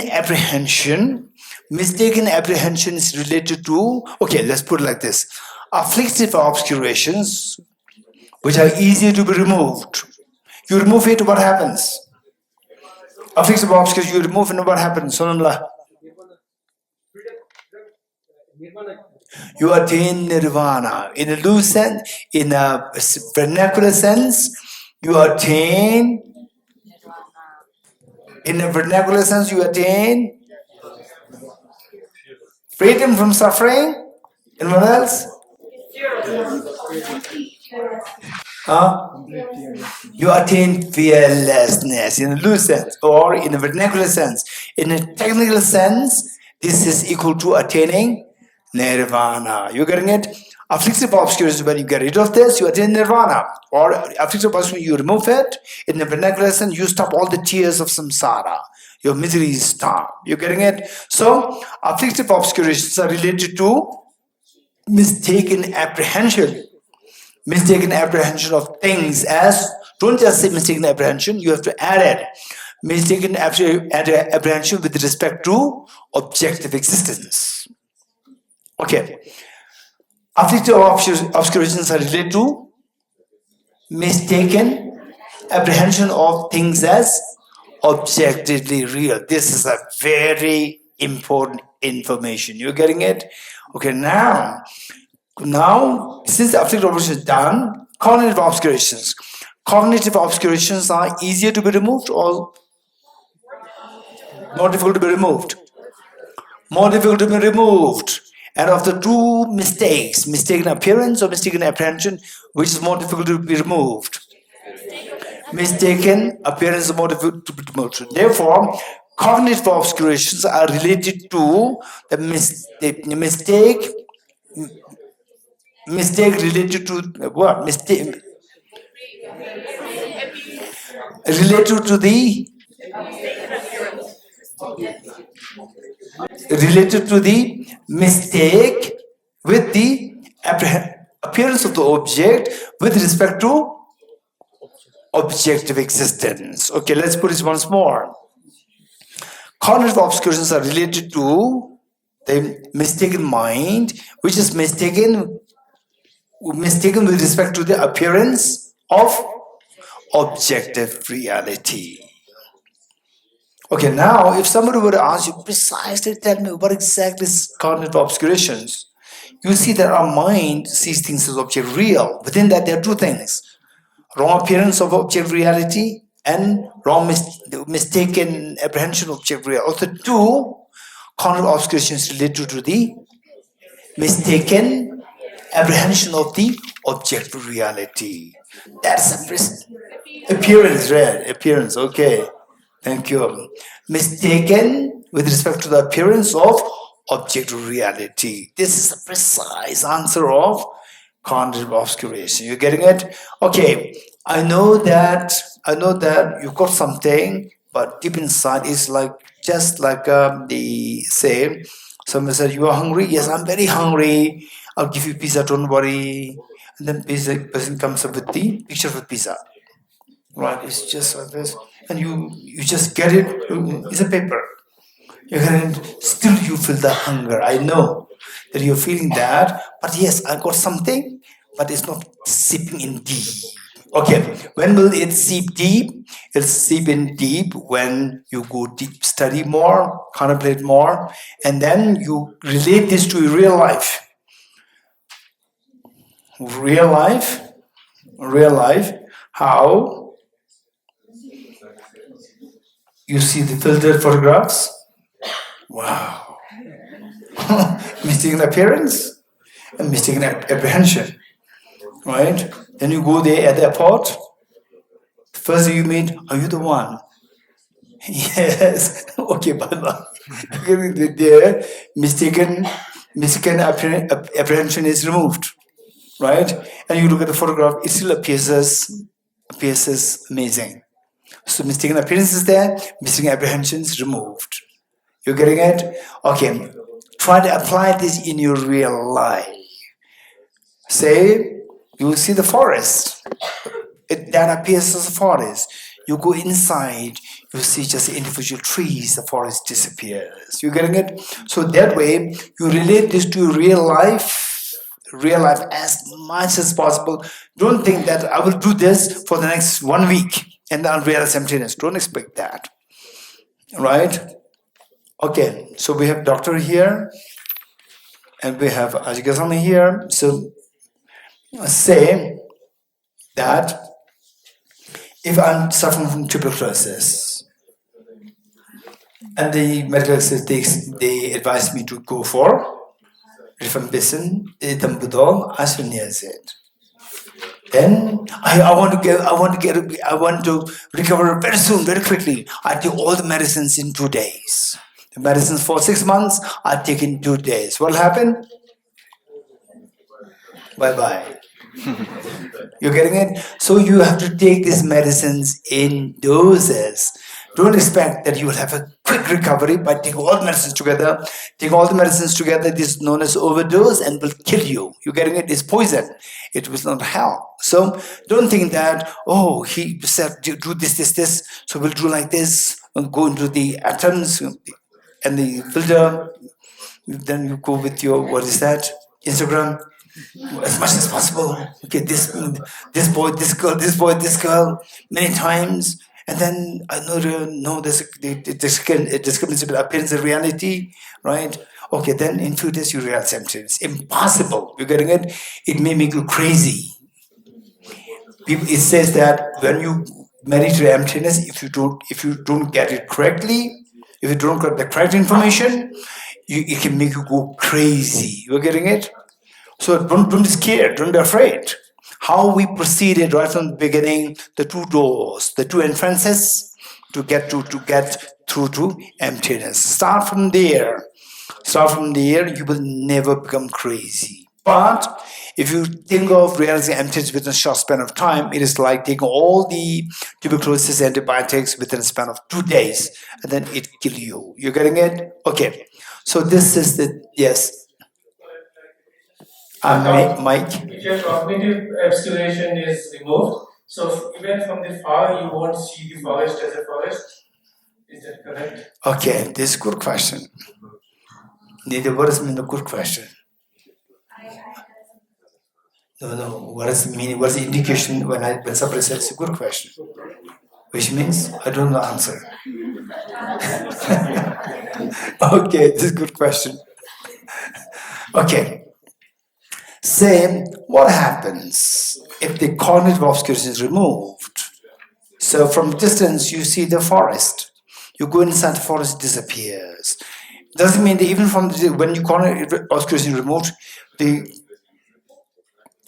apprehension is related to, okay, let's put it like this. Afflictive obscurations, which are easier to be removed. You remove it, what happens? Afflictive obscurations, you remove it, what happens? Sonamla. You attain nirvana. In a loose sense, in a vernacular sense, you attain. In a vernacular sense, you attain freedom from suffering. And what else? You attain fearlessness in a loose sense, or in a vernacular sense. In a technical sense, this is equal to attaining nirvana. You getting it? Afflictive obscurity, when you get rid of this, you attain nirvana. Or afflictive obscurity, you remove it. In the vernacular sense, you stop all the tears of samsara. Your misery is stopped. You getting it? So, afflictive obscurations are related to mistaken apprehension. Mistaken apprehension of things as, don't just say mistaken apprehension, you have to add it. Mistaken apprehension with respect to objective existence. Okay. Afflictive obscurations are related to mistaken apprehension of things as objectively real. This is a very important information. You're getting it? Okay, now, since the afflictive obscuration is done, cognitive obscurations. Cognitive obscurations are easier to be removed or more difficult to be removed? More difficult to be removed. And of the two mistakes, mistaken appearance or mistaken apprehension, which is more difficult to be removed? Mistaken appearance is more difficult to be removed. Therefore, cognitive obscurations are related to the mistake related to what? Mistake related to the mistake with the appearance of the object with respect to objective existence. Okay, let's put this once more. Cognitive obscurations are related to the mistaken mind, which is mistaken with respect to the appearance of objective reality. Okay, now if somebody were to ask you precisely, tell me what exactly is cognitive obscurations, you see that our mind sees things as object real. Within that, there are two things: wrong appearance of object reality and wrong mistaken apprehension of object reality. Of the two, cognitive obscurations related to the mistaken apprehension of the objective reality. That's appearance, right? Appearance, okay. Thank you. Mistaken with respect to the appearance of objective reality. This is the precise answer of conducive obscuration. You getting it? Okay. I know that you got something, but deep inside is like just like the say. Someone said, "You are hungry." Yes, I'm very hungry. I'll give you pizza. Don't worry. And then person comes up with the picture of pizza. Right? It's just like this, and you just get it. It's a paper. And still you feel the hunger. I know that you're feeling that, but yes, I got something, but it's not seeping in deep. Okay, when will it seep deep? It'll seep in deep when you go deep, study more, contemplate more, and then you relate this to real life. Real life, how you see the filtered photographs. Wow. Mistaken appearance and mistaken apprehension. Right? Then you go there at the airport. First you meet, are you the one? Yes. Okay, bye-bye. There, mistaken apprehension is removed. Right? And you look at the photograph, it still appears as amazing. So mistaken appearance is there, mistaken apprehension is removed. You getting it? Okay. Try to apply this in your real life. Say, you will see the forest. That appears as a forest. You go inside, you see just individual trees, the forest disappears. You getting it? So that way, you relate this to real life as much as possible. Don't think that I will do this for the next 1 week and then I'll realize emptiness. Don't expect that. Right? Okay, so we have doctor here and we have Ajikasana here. So say that if I'm suffering from tuberculosis and the medical experts they advise me to go for rifampicin, ethambutol, isoniazid. Then I want to recover very soon, very quickly. I take all the medicines in 2 days. The medicines for 6 months, I take in 2 days. What will happen? Bye-bye. You're getting it? So you have to take these medicines in doses. Don't expect that you will have a quick recovery by taking all the medicines together. Take all the medicines together, this is known as overdose and will kill you. You're getting it? It's poison. It will not help. So don't think that, oh, he said do this, so we'll do like this, and go into the atoms and the filter. Then you go with your, what is that? Instagram. As much as possible. Okay, this boy, this girl, many times. And then I know there's a discrepancy between appearance and reality, right? Okay, then in few days you realize emptiness. Impossible. You're getting it? It may make you crazy. It says that when you meditate emptiness, if you don't get it correctly, if you don't get the correct information, it can make you go crazy. You're getting it? So don't be scared, don't be afraid. How we proceeded right from the beginning, the 2 doors, the 2 entrances to get through to emptiness. Start from there. You will never become crazy. But if you think of realizing emptiness within a short span of time, it is like taking all the tuberculosis antibiotics within a span of 2 days, and then it kills you. You're getting it? Okay. So this is yes. Mike. If your cognitive obscuration is removed, so even from the far you won't see the forest as a forest. Is that correct? Okay, this is a good question. What does mean a good question? No. What does it mean? What's the indication when somebody says it's a good question? Which means I don't know the answer. Okay, this is a good question. Okay. Say, what happens if the cognitive obscuration is removed? So from distance, you see the forest. You go inside the forest, it disappears. Doesn't mean that even from when you cognitive obscuration is removed,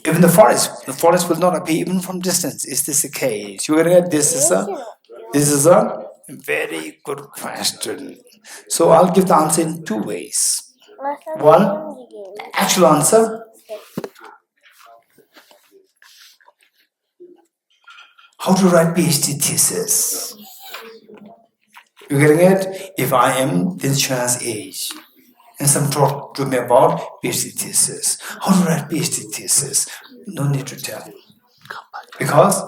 Even the forest will not appear even from distance. Is this the case? You're gonna get this is a very good question. So I'll give the answer in two ways. One, actual answer. How to write PhD thesis. You're getting it? If I am this child's age, and some talk to me about PhD thesis. How to write PhD thesis? No need to tell. Because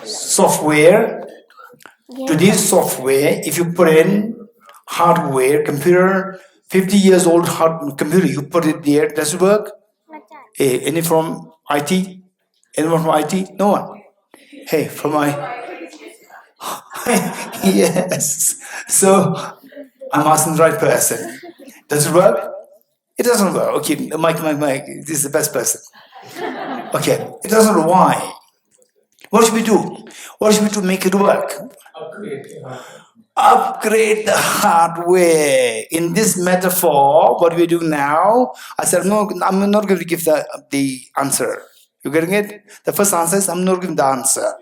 software, today's software, if you put in hardware, computer, 50 years old computer, you put it there, does it work? Hey, any from IT? Anyone from IT? No one. Hey, from yes. So I'm asking the right person. Does it work? It doesn't work. Okay, Mike, this is the best person. Okay, it doesn't work. Why? What should we do? What should we do to make it work? Upgrade the hardware. In this metaphor, what we do now, I said, no, I'm not going to give the answer. You getting it? The first answer is I'm not giving the answer.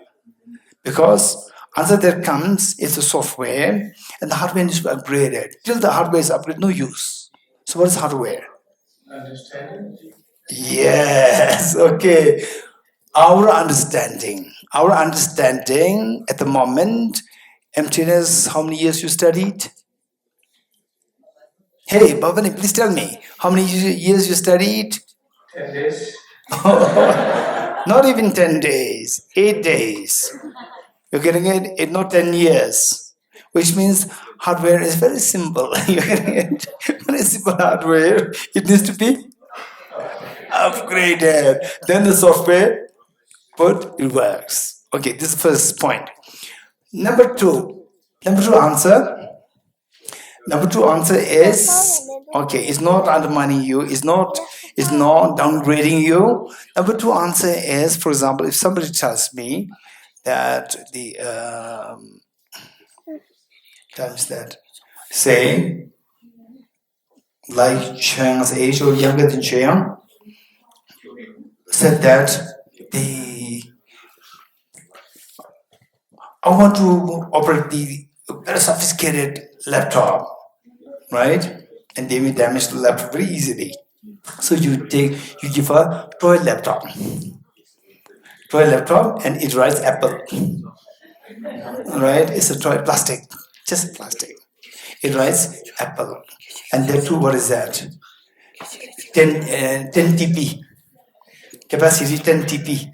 Because answer that comes is the software and the hardware needs to be upgraded. Till the hardware is upgraded, no use. So what is hardware? Understanding. Yes, okay. Our understanding at the moment, emptiness, how many years you studied? Hey, Bhavani, please tell me, how many years you studied? 10 days. Not even 10 days, 8 days. You're getting it? Not 10 years. Which means hardware is very simple. You're getting it? Very simple hardware. It needs to be upgraded. Then the software, but it works. Okay, this is the first point. Number two answer. Number two answer is, okay, it's not undermining you, it's not downgrading you. Number two answer is, for example, if somebody tells me that the say, like Chiang's age or younger than Chiang, said that I want to operate the very sophisticated laptop, right? And they will damage the laptop very easily. So you give a toy laptop, and it writes Apple, right? It's a toy plastic, just plastic. It writes Apple, and there too, what is that? 10 TP capacity, 10 TP.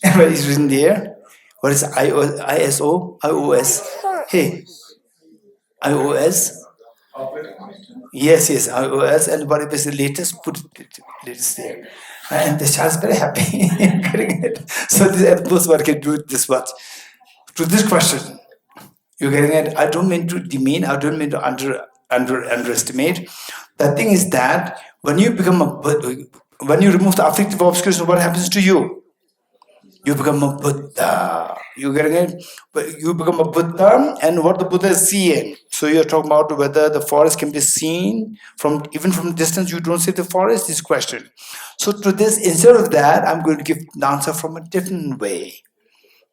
What is written there? What is iOS? Hey, iOS. Yes, iOS, and what is the latest? Put it latest there, and the child's very happy getting it. So this what can do this much to this question. You're getting it. I don't mean to demean. I don't mean to underestimate. The thing is that when you when you remove the affective obscuration, what happens to you? You become a Buddha. You getting it? But you become a Buddha, and what the Buddha is seeing. So you're talking about whether the forest can be seen even from distance. You don't see the forest. This question. So to this, instead of that, I'm going to give the answer from a different way.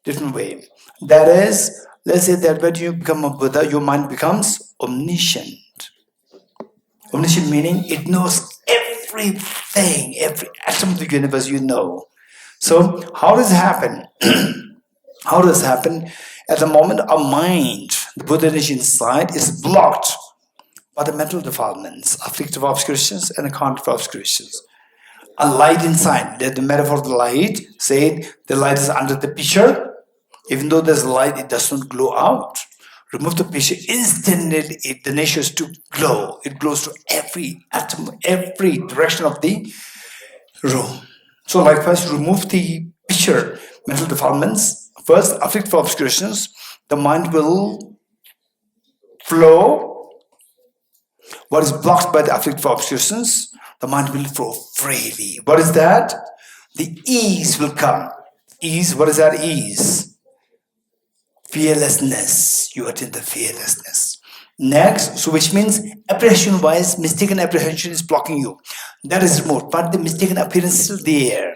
That is, let's say that when you become a Buddha, your mind becomes omniscient. Omniscient meaning it knows everything, every atom of the universe you know. So how does it happen? How does it happen? At the moment our mind, the Buddha energy inside, is blocked by the mental defilements, afflictive obscurations and conducive obscurations. A light inside, the metaphor of the light, say the light is under the pitcher. Even though there's light, it does not glow out. Remove the pitcher, instantly the nature is to glow. It glows to every atom, every direction of the room. So likewise, remove the pitcher, mental defilements. First, afflictive obscurations, the mind will flow. What is blocked by the afflictive obscurations, the mind will flow freely. What is that? The ease will come. Ease, what is that ease? Fearlessness. You attain the fearlessness. Next, so which means apprehension-wise, mistaken apprehension is blocking you. That is removed, but the mistaken appearance is still there.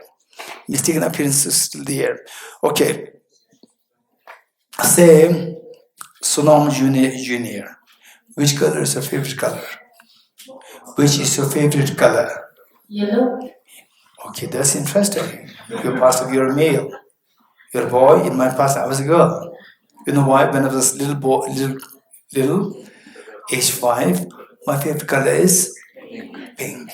Mistaken appearance is still there. Okay. Say, Sonam Junior. Which color is your favorite color? Which is your favorite color? Yellow. Okay, that's interesting. You're past, you're a male. You're a boy. In my past, I was a girl. You know why? When I was little boy, little, age 5, my favorite color is pink.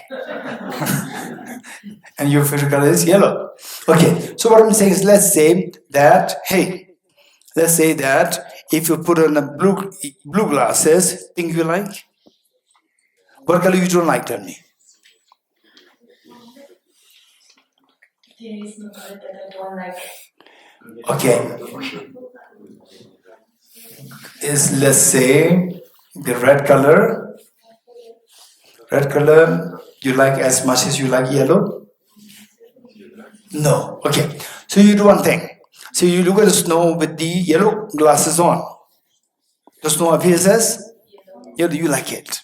And your favorite color is yellow. Okay, so what I'm saying is, let's say that, if you put on a blue glasses, pink you like? What color you don't like, tell me? There is no color that I don't like. Okay. Let's say the red color. Red color you like as much as you like yellow? No. Okay. So you do one thing. So you look at the snow with the yellow glasses on. The snow appears as yellow. You like it.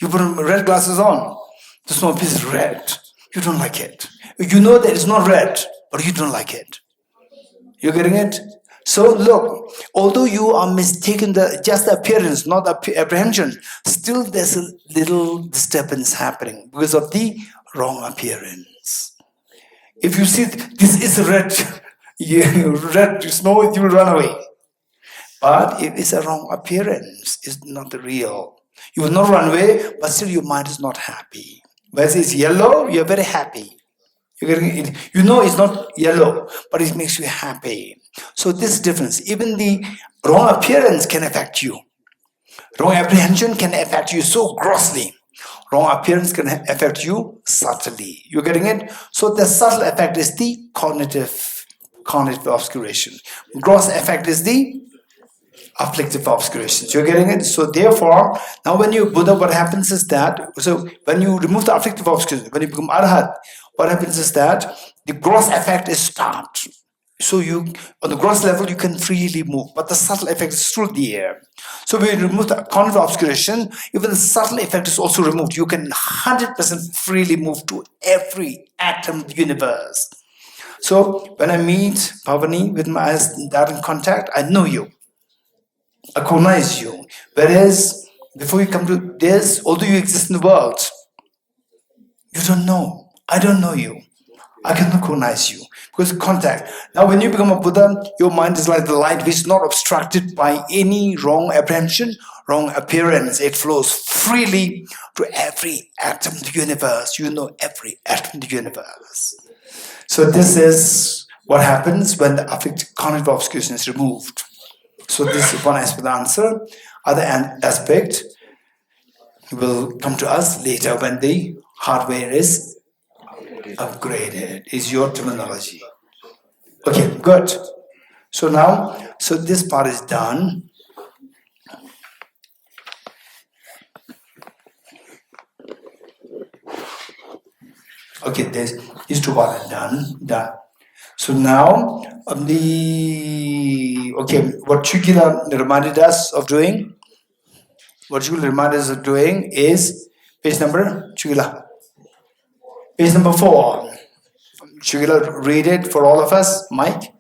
You put red glasses on. The snow appears red. You don't like it. You know that it's not red, but you don't like it. You're getting it? So look, although you are mistaken just the appearance, not the apprehension, still there's a little disturbance happening because of the wrong appearance. If you see this is red, red snow, you will run away. But if it's a wrong appearance, it's not the real. You will not run away, but still your mind is not happy. Whereas it's yellow, you're very happy. You know it's not yellow, but it makes you happy. So this difference, even the wrong appearance can affect you. Wrong apprehension can affect you so grossly. Wrong appearance can affect you subtly. You're getting it? So the subtle effect is the cognitive obscuration. Gross effect is the afflictive obscuration. You're getting it? So therefore, now when you Buddha, what happens is that, so when you remove the afflictive obscuration, when you become Arhat, what happens is that the gross effect is stopped. So you, on the gross level, you can freely move, but the subtle effect is still there. So when you remove the cognitive obscuration, even the subtle effect is also removed. You can 100% freely move to every atom of the universe. So when I meet Pavani with my eyes direct contact, I know you. I recognize you. Whereas before you come to this, although you exist in the world, you don't know. I don't know you. I cannot recognize you because contact. Now, when you become a Buddha, your mind is like the light which is not obstructed by any wrong apprehension, wrong appearance. It flows freely to every atom of the universe. You know every atom of the universe. So this is what happens when the affective cognitive obscuration is removed. So this is one aspect of the answer. Other aspect will come to us later when the hardware is upgraded, is your terminology. Okay, good. So now, so this part is done. Okay, these two parts are done. So now, what Chugila reminded us of doing, is page number, Chugila. Page number 4. Chugila, read it for all of us. Mike?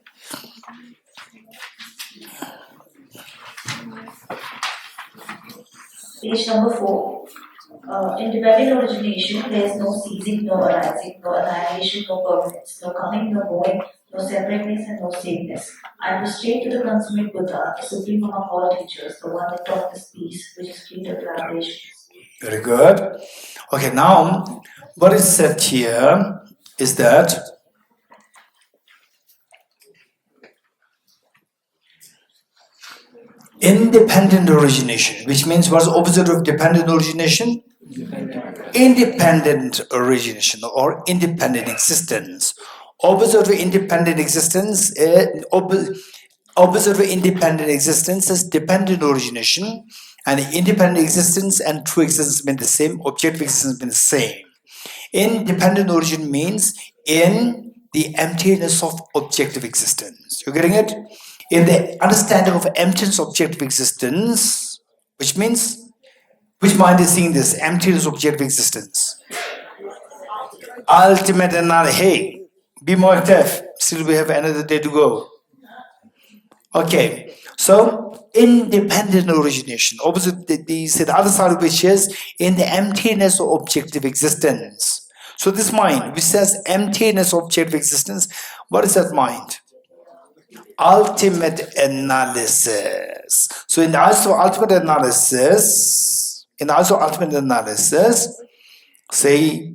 Page number 4. Independent origination, there is no ceasing, no arising, no annihilation, no permanence, no coming, no going, no separateness, and no sameness. I prostrate to the consummate Buddha, the supreme among all teachers, the one that taught this peace, which is free of vibrations. Very good. Okay, now, what is said here is that independent origination, which means what's the opposite of dependent origination? Independent origination or independent existence. Opposite of independent existence, opposite of independent existence is dependent origination, and independent existence and true existence mean the same. Objective existence mean the same. Independent origin means in the emptiness of objective existence. You're getting it? In the understanding of emptiness of objective existence, which means, which mind is seeing this emptiness of objective existence? Ultimate analysis. Hey, be more active. Still, we have another day to go. Okay, so independent origination. Opposite the other side, which is in the emptiness of objective existence. So this mind, which says emptiness of objective existence, what is that mind? Ultimate analysis. So in the ultimate analysis, say,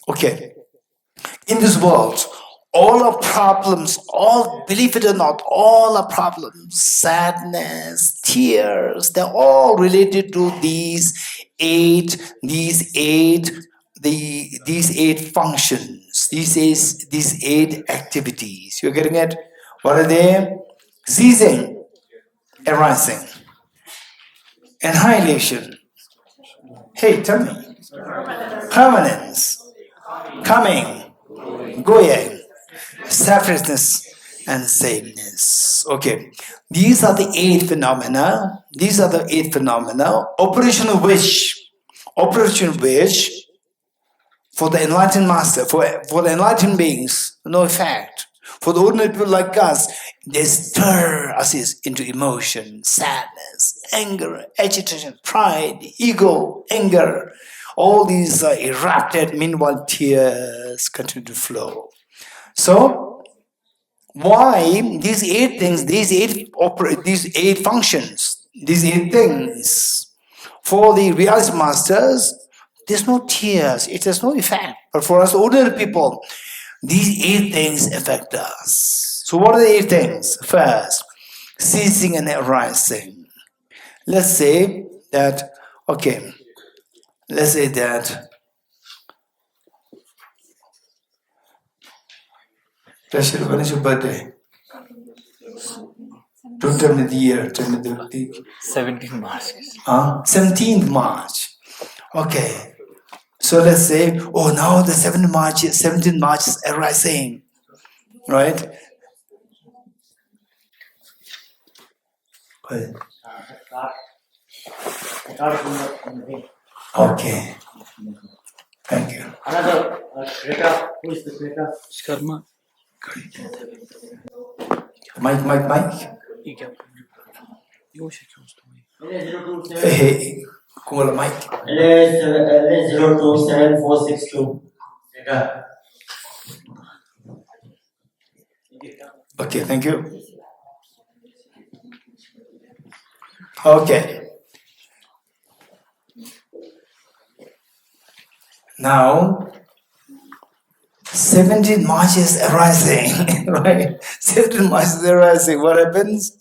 okay, in this world, all our problems, all, believe it or not, all our problems, sadness, tears, they're all related to these eight functions, these eight activities. You're getting it? What are they? Ceasing, arising, annihilation. Hey, tell me. Permanence, coming, going, separateness, and sameness. Okay, these are the eight phenomena. Operation of which, for the enlightened master, for the enlightened beings, no effect. For the ordinary people like us, they stir us into emotion, sadness, anger, agitation, pride, ego, anger. All these are erupted, meanwhile tears continue to flow. So, why these eight things, these eight functions, these eight things, for the realist masters, there's no tears, it has no effect. But for us ordinary people, these eight things affect us. So what are the eight things? First, ceasing and arising. Let's say that, okay, let's say that Rashid, when is your birthday? Don't tell me the year, tell me the 17th March. 17th March. Okay. So let's say, oh, now the 17th March is arising, right? Okay. Thank you. Another creator, who is the creator? Karma. Mike. LA027. Hey, call Mike. LA0274662. Okay, thank you. Okay. Now, 17 March is arising, right? 17 March is arising. What happens?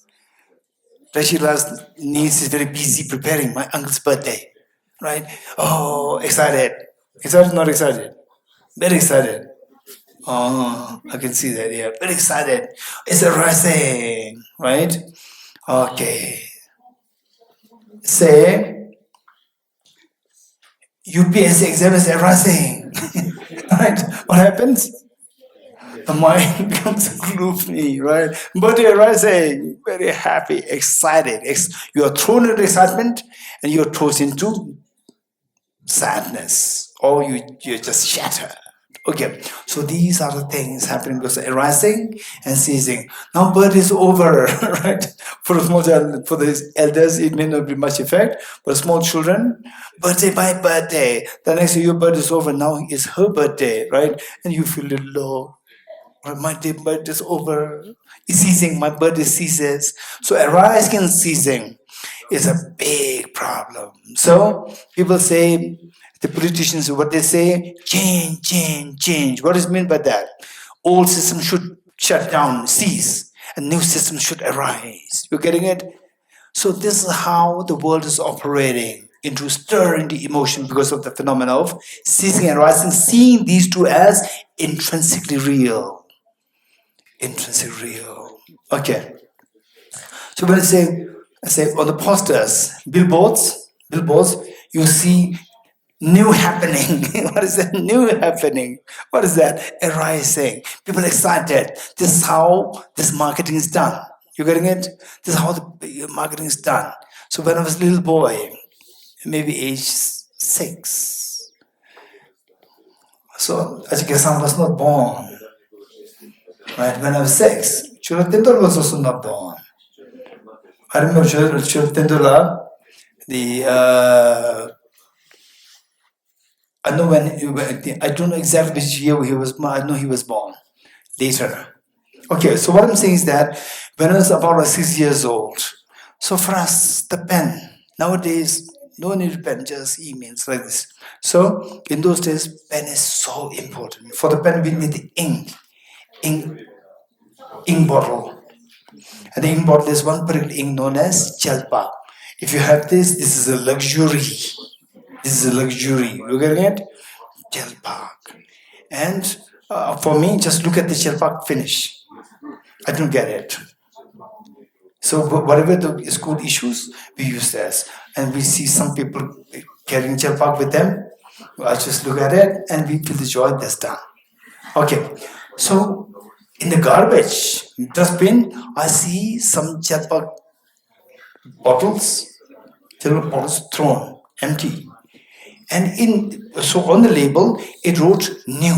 Rashila's niece is very busy preparing my uncle's birthday, right? Oh, excited. Excited, not excited? Very excited. Oh, I can see that, yeah. Very excited. It's arising, right? Okay. Say, UPSC exam is arising. Right? What happens? The mind becomes gloomy, right? But you're arising, very happy, excited. You are thrown into excitement and you're thrown into sadness. Or you're just shattered. Okay, so these are the things happening because arising and ceasing. Now birth is over, right? For a small child, for the elders, it may not be much effect. For small children, birthday by birthday. The next year your birth is over. Now it's her birthday, right? And you feel a little low. My birth is over. It's ceasing. My birthday ceases. So arising and ceasing is a big problem. So people say. The politicians, what they say, change. What is meant by that? Old system should shut down, cease, and new system should arise. You're getting it? So this is how the world is operating, into stirring the emotion because of the phenomena of ceasing and arising, seeing these two as intrinsically real. Intrinsically real. Okay. So when I say on the posters, billboards, you see new happening. What is that? New happening. What is that? Arising. People excited. This is how this marketing is done. You getting it? This is how the marketing is done. So when I was a little boy, maybe age 6, so Ajikasan was not born. Right? When I was 6, Churatindula was also not born. I remember Churatindula, I know I don't know exactly which year he was born. I know he was born later. Okay, so what I'm saying is that when I was about 6 years old, so for us, the pen, nowadays, no need to pen, just emails like this. So in those days, pen is so important. For the pen, we need the ink bottle. And the ink bottle is one particular ink known as Chelpa. If you have this is a luxury. This is a luxury. Look at it, Chelpa. And for me, just look at the Chelpa finish. I don't get it. So whatever the school issues, we use this. And we see some people carrying Chelpa with them. I just look at it and we feel the joy that's done. Okay, so in the garbage dustbin, I see some Chelpa bottles thrown, empty. And so on the label, it wrote new,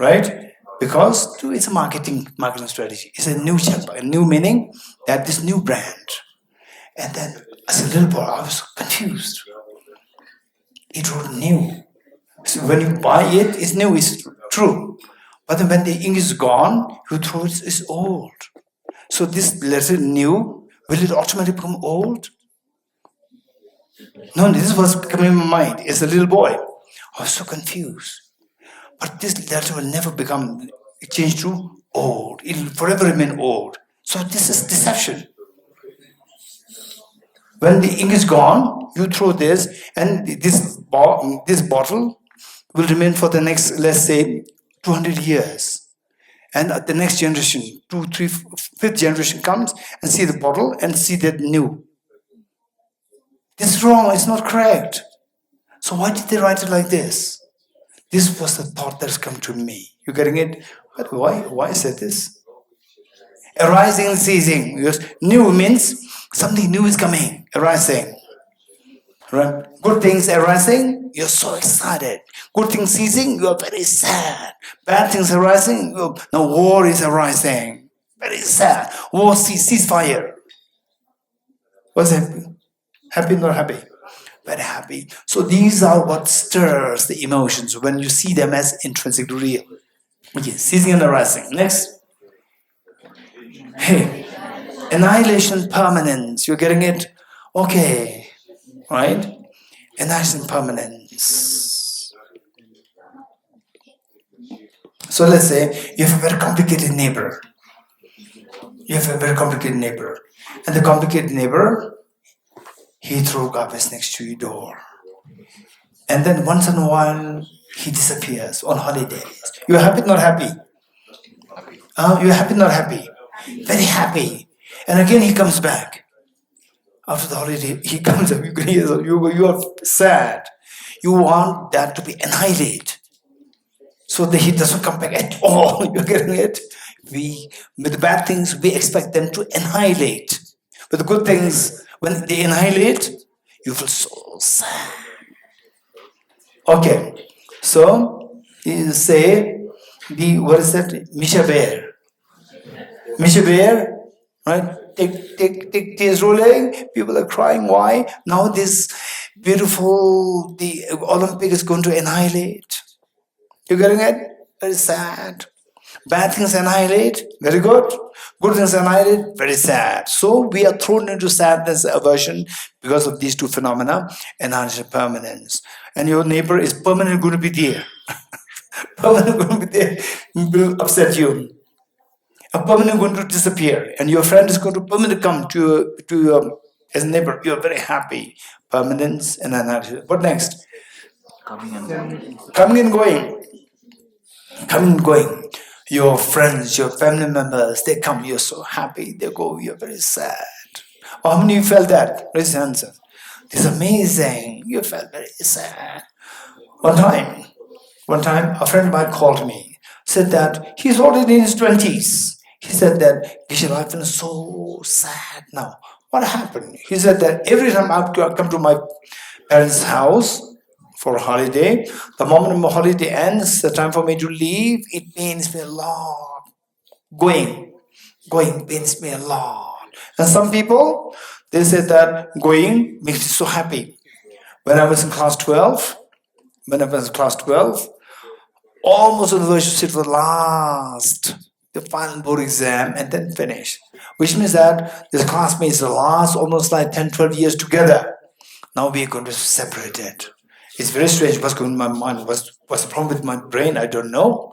right? Because it's a marketing strategy. It's a new Chelpa, a new meaning that this new brand. And then as a little boy, I was confused. It wrote new. So when you buy it, it's new, it's true. But then when the ink is gone, you throw it, it's old. So this letter new, will it automatically become old? No, this was coming in my mind as a little boy. I was so confused. But this letter will never become changed to old. It will forever remain old. So this is deception. When the ink is gone, you throw this, and this bottle will remain for the next, let's say, 200 years. And the next generation, 2, 3, 5th generation comes and see the bottle and see that new. This is wrong, it's not correct. So why did they write it like this? This was the thought that's come to me. You getting it? But why is it this? Arising and ceasing. Because new means something new is coming, arising. Right? Good things arising, you're so excited. Good things ceasing, you're very sad. Bad things arising, now war is arising. Very sad. War, ceasefire. What's happy? Happy, not happy? Very happy. So these are what stirs the emotions when you see them as intrinsically real. Okay, ceasing and arising. Next. Hey, annihilation, permanence. You're getting it? Okay. Right? Annihilation, permanence. So let's say you have a very complicated neighbor. And the complicated neighbor, he threw garbage next to your door. And then once in a while, he disappears on holidays. You're happy, not happy? You're happy, not happy? Very happy. And again, he comes back. After the holiday, he comes up. You are sad. You want that to be annihilated. So that he doesn't come back at all. You're getting it? With the bad things, we expect them to annihilate. But the good things, when they annihilate, you feel so sad. Okay, so you say what is that? Misha Bear, right? Take tears rolling. People are crying. Why? Now this beautiful, the Olympic is going to annihilate. You getting it? Very sad. Bad things annihilate, very good. Good things annihilate, very sad. So we are thrown into sadness, aversion because of these two phenomena, annihilation, permanence. And your neighbor is permanently going to be there. Permanently going to be there, will upset you. A permanent going to disappear, and your friend is going to permanently come to you as a neighbor. You are very happy. Permanence and annihilation. What next? Coming and going. Your friends, your family members, they come, you're so happy. They go, you're very sad. Or how many of you felt that? Raise your hands. It's amazing. You felt very sad. One time, a friend of mine called me, said that he's already in his 20s. He said that Geshe, life is so sad now. What happened? He said that every time I come to my parents' house for a holiday, the moment my holiday ends, the time for me to leave, it pains me a lot. Going pains me a lot. And some people, they said that going makes me so happy. When I was in class 12, almost on the verge to sit for the final board exam and then finish. Which means that these classmates last almost like 10, 12 years together. Now we are going to separate it. It's very strange what's going on in my mind. What's the problem with my brain? I don't know.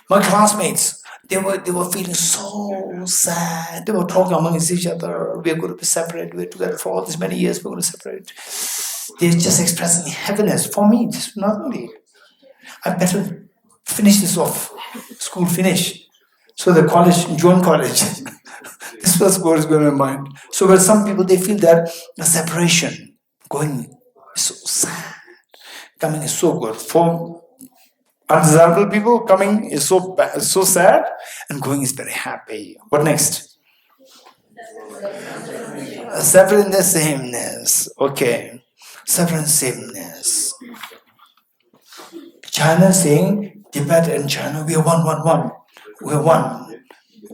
My classmates, they were feeling so sad. They were talking amongst each other. We are going to be separated. We're together for all these many years. We're going to separate. They're just expressing happiness. For me, it's not really. I better finish this off. School finish. So the college, join college. This was what is going on in my mind. So where some people, they feel that the separation, going is so sad. Coming is so good. For undesirable people, coming is so bad, so sad, and going is very happy. What next? Separate in the sameness. Okay. Separate in sameness. China saying, Tibet and China, we are one. We are one.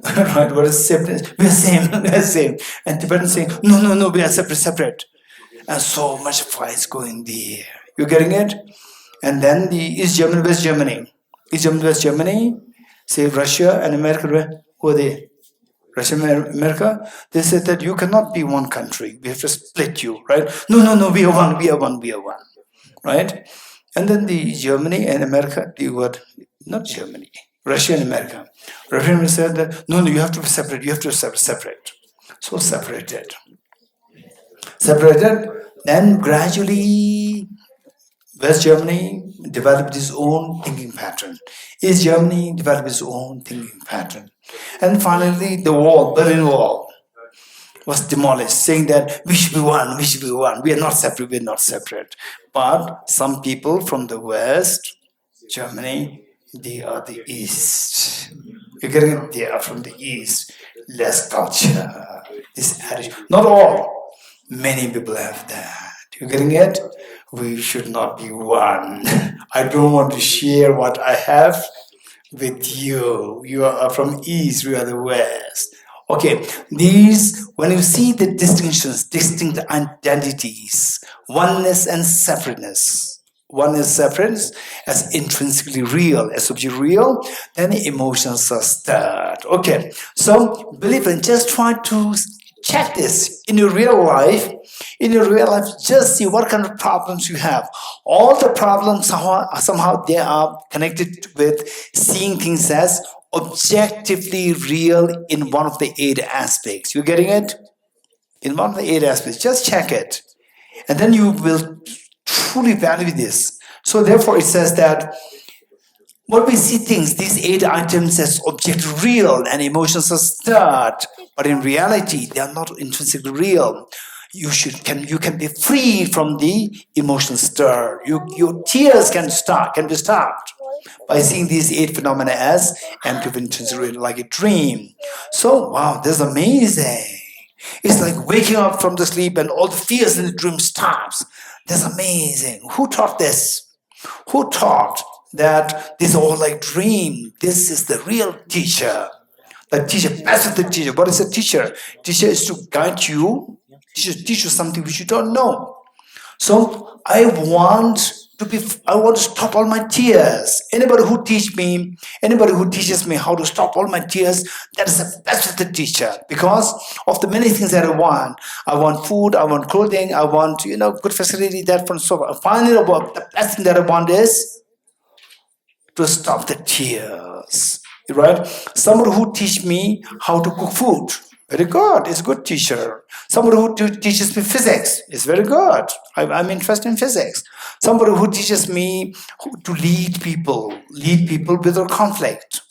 Right? What is separate? We are same. And Tibetans saying, no, we are separate. And so much fights going there. You getting it? And then the East Germany, West Germany. East Germany, West Germany, say Russia and America, who are they? Russia and America, they said that you cannot be one country. We have to split you, right? No, we are one. Right? And then the Germany and America, not Germany, Russia and America. Russia and America said that, no, you have to be separate, separate. So separated. Then gradually, West Germany developed its own thinking pattern. East Germany developed its own thinking pattern. And finally, the Berlin Wall, was demolished, saying that we should be one. We are not separate. But some people from the West, Germany, they are the East. You're getting it? They are from the East. Less culture. This attitude. Not all. Many people have that. You're getting it? We should not be one. I don't want to share what I have with you. You are from East, we are the West. Okay, when you see the distinctions, distinct identities, oneness and separateness. Separateness as intrinsically real, as object real, then the emotions are stirred. Okay, so believe it, just try to check this in your real life. In your real life, just see what kind of problems you have. All the problems somehow they are connected with seeing things as objectively real in one of the 8 aspects. You getting it? In one of the 8 aspects, just check it. And then you will truly value this. So therefore it says that what we see things, these 8 items as objectively real and emotions are stirred, but in reality they are not intrinsically real. You can be free from the emotional stir. Your tears can be stopped by seeing these 8 phenomena as empty of intensity, like a dream. So wow, this is amazing. It's like waking up from the sleep and all the fears in the dream stops. That's amazing. Who taught this? Who taught that this is all like dream? This is the real teacher. The teacher, best of the teacher. What is a teacher? Teacher is to guide you. Teach you something which you don't know. So I want to stop all my tears. Anybody who teaches me how to stop all my tears, that is the best of the teacher. Because of the many things that I want. I want food, I want clothing, I want good facility, that and so on. Finally, the best thing that I want is to stop the tears. Right? Somebody who teach me how to cook food. Very good. It's a good teacher. Somebody who teaches me physics is very good. I'm interested in physics. Somebody who teaches me to lead people without conflict.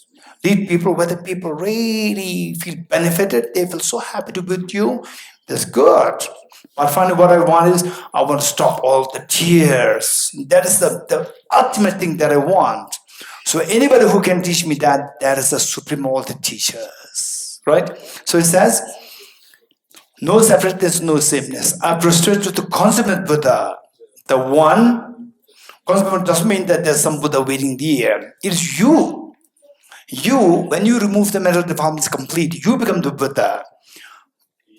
Lead people where the people really feel benefited. They feel so happy to be with you. That's good. But finally, what I want is I want to stop all the tears. That is the ultimate thing that I want. So anybody who can teach me that is the supreme of all the teachers. right? So it says, no separateness, no sameness. I prostrate to the consummate Buddha, the one. Consummate doesn't mean that there's some Buddha waiting there. It is you. You, when you remove the mental defilements complete, you become the Buddha.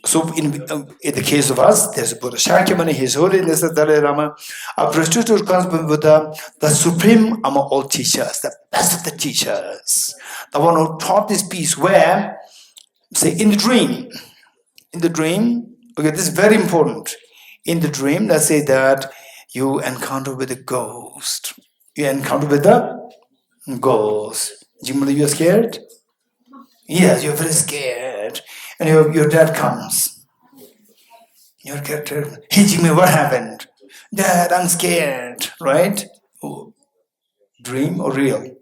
So in the case of us, there's Buddha Shakyamuni, His Holiness the Dalai Lama, a prostrate to the consummate Buddha, the supreme among all teachers, the best of the teachers, the one who taught this peace where, say, in the dream, okay, this is very important. In the dream, let's say that you encounter with a ghost. You encounter with a ghost. Jimala, you're scared? Yes, you're very scared. And your dad comes. Your character, hey Jimmy, what happened? Dad, I'm scared, right? Oh, dream or real?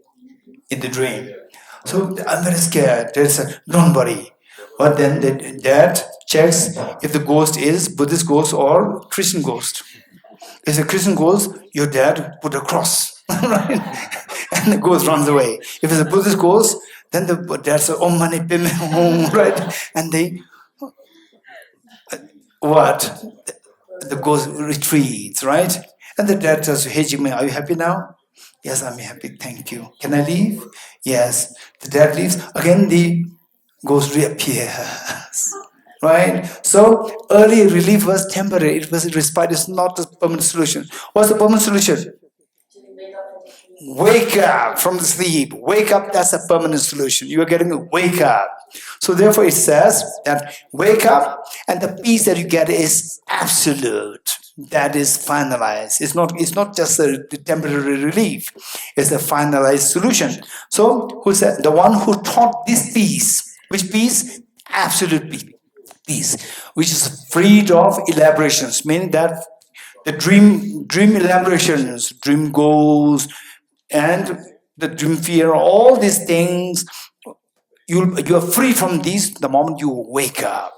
In the dream. So I'm very scared. Dad said, don't worry. But then the dad checks if the ghost is Buddhist ghost or Christian ghost. If it's a Christian ghost, your dad put a cross, right? And the ghost runs away. If it's a Buddhist ghost, then the dad says, "Om mani padme hum," right? And they, what? The ghost retreats, right? And the dad says, "Hey Jimmy, are you happy now?" "Yes, I'm happy. Thank you. Can I leave?" "Yes." The dad leaves. Again, the ghost reappears. Right? So early relief was temporary. It was respite. It's not a permanent solution. What's the permanent solution? Wake up from the sleep. Wake up, that's a permanent solution. You are getting a wake up. So therefore it says that wake up and the peace that you get is absolute. That is finalized. It's not just the temporary relief. It's the finalized solution. So who said? The one who taught this peace. Which peace? Absolute peace, which is freed of elaborations, meaning that the dream elaborations, dream goals, and the dream fear, all these things, you are free from these the moment you wake up.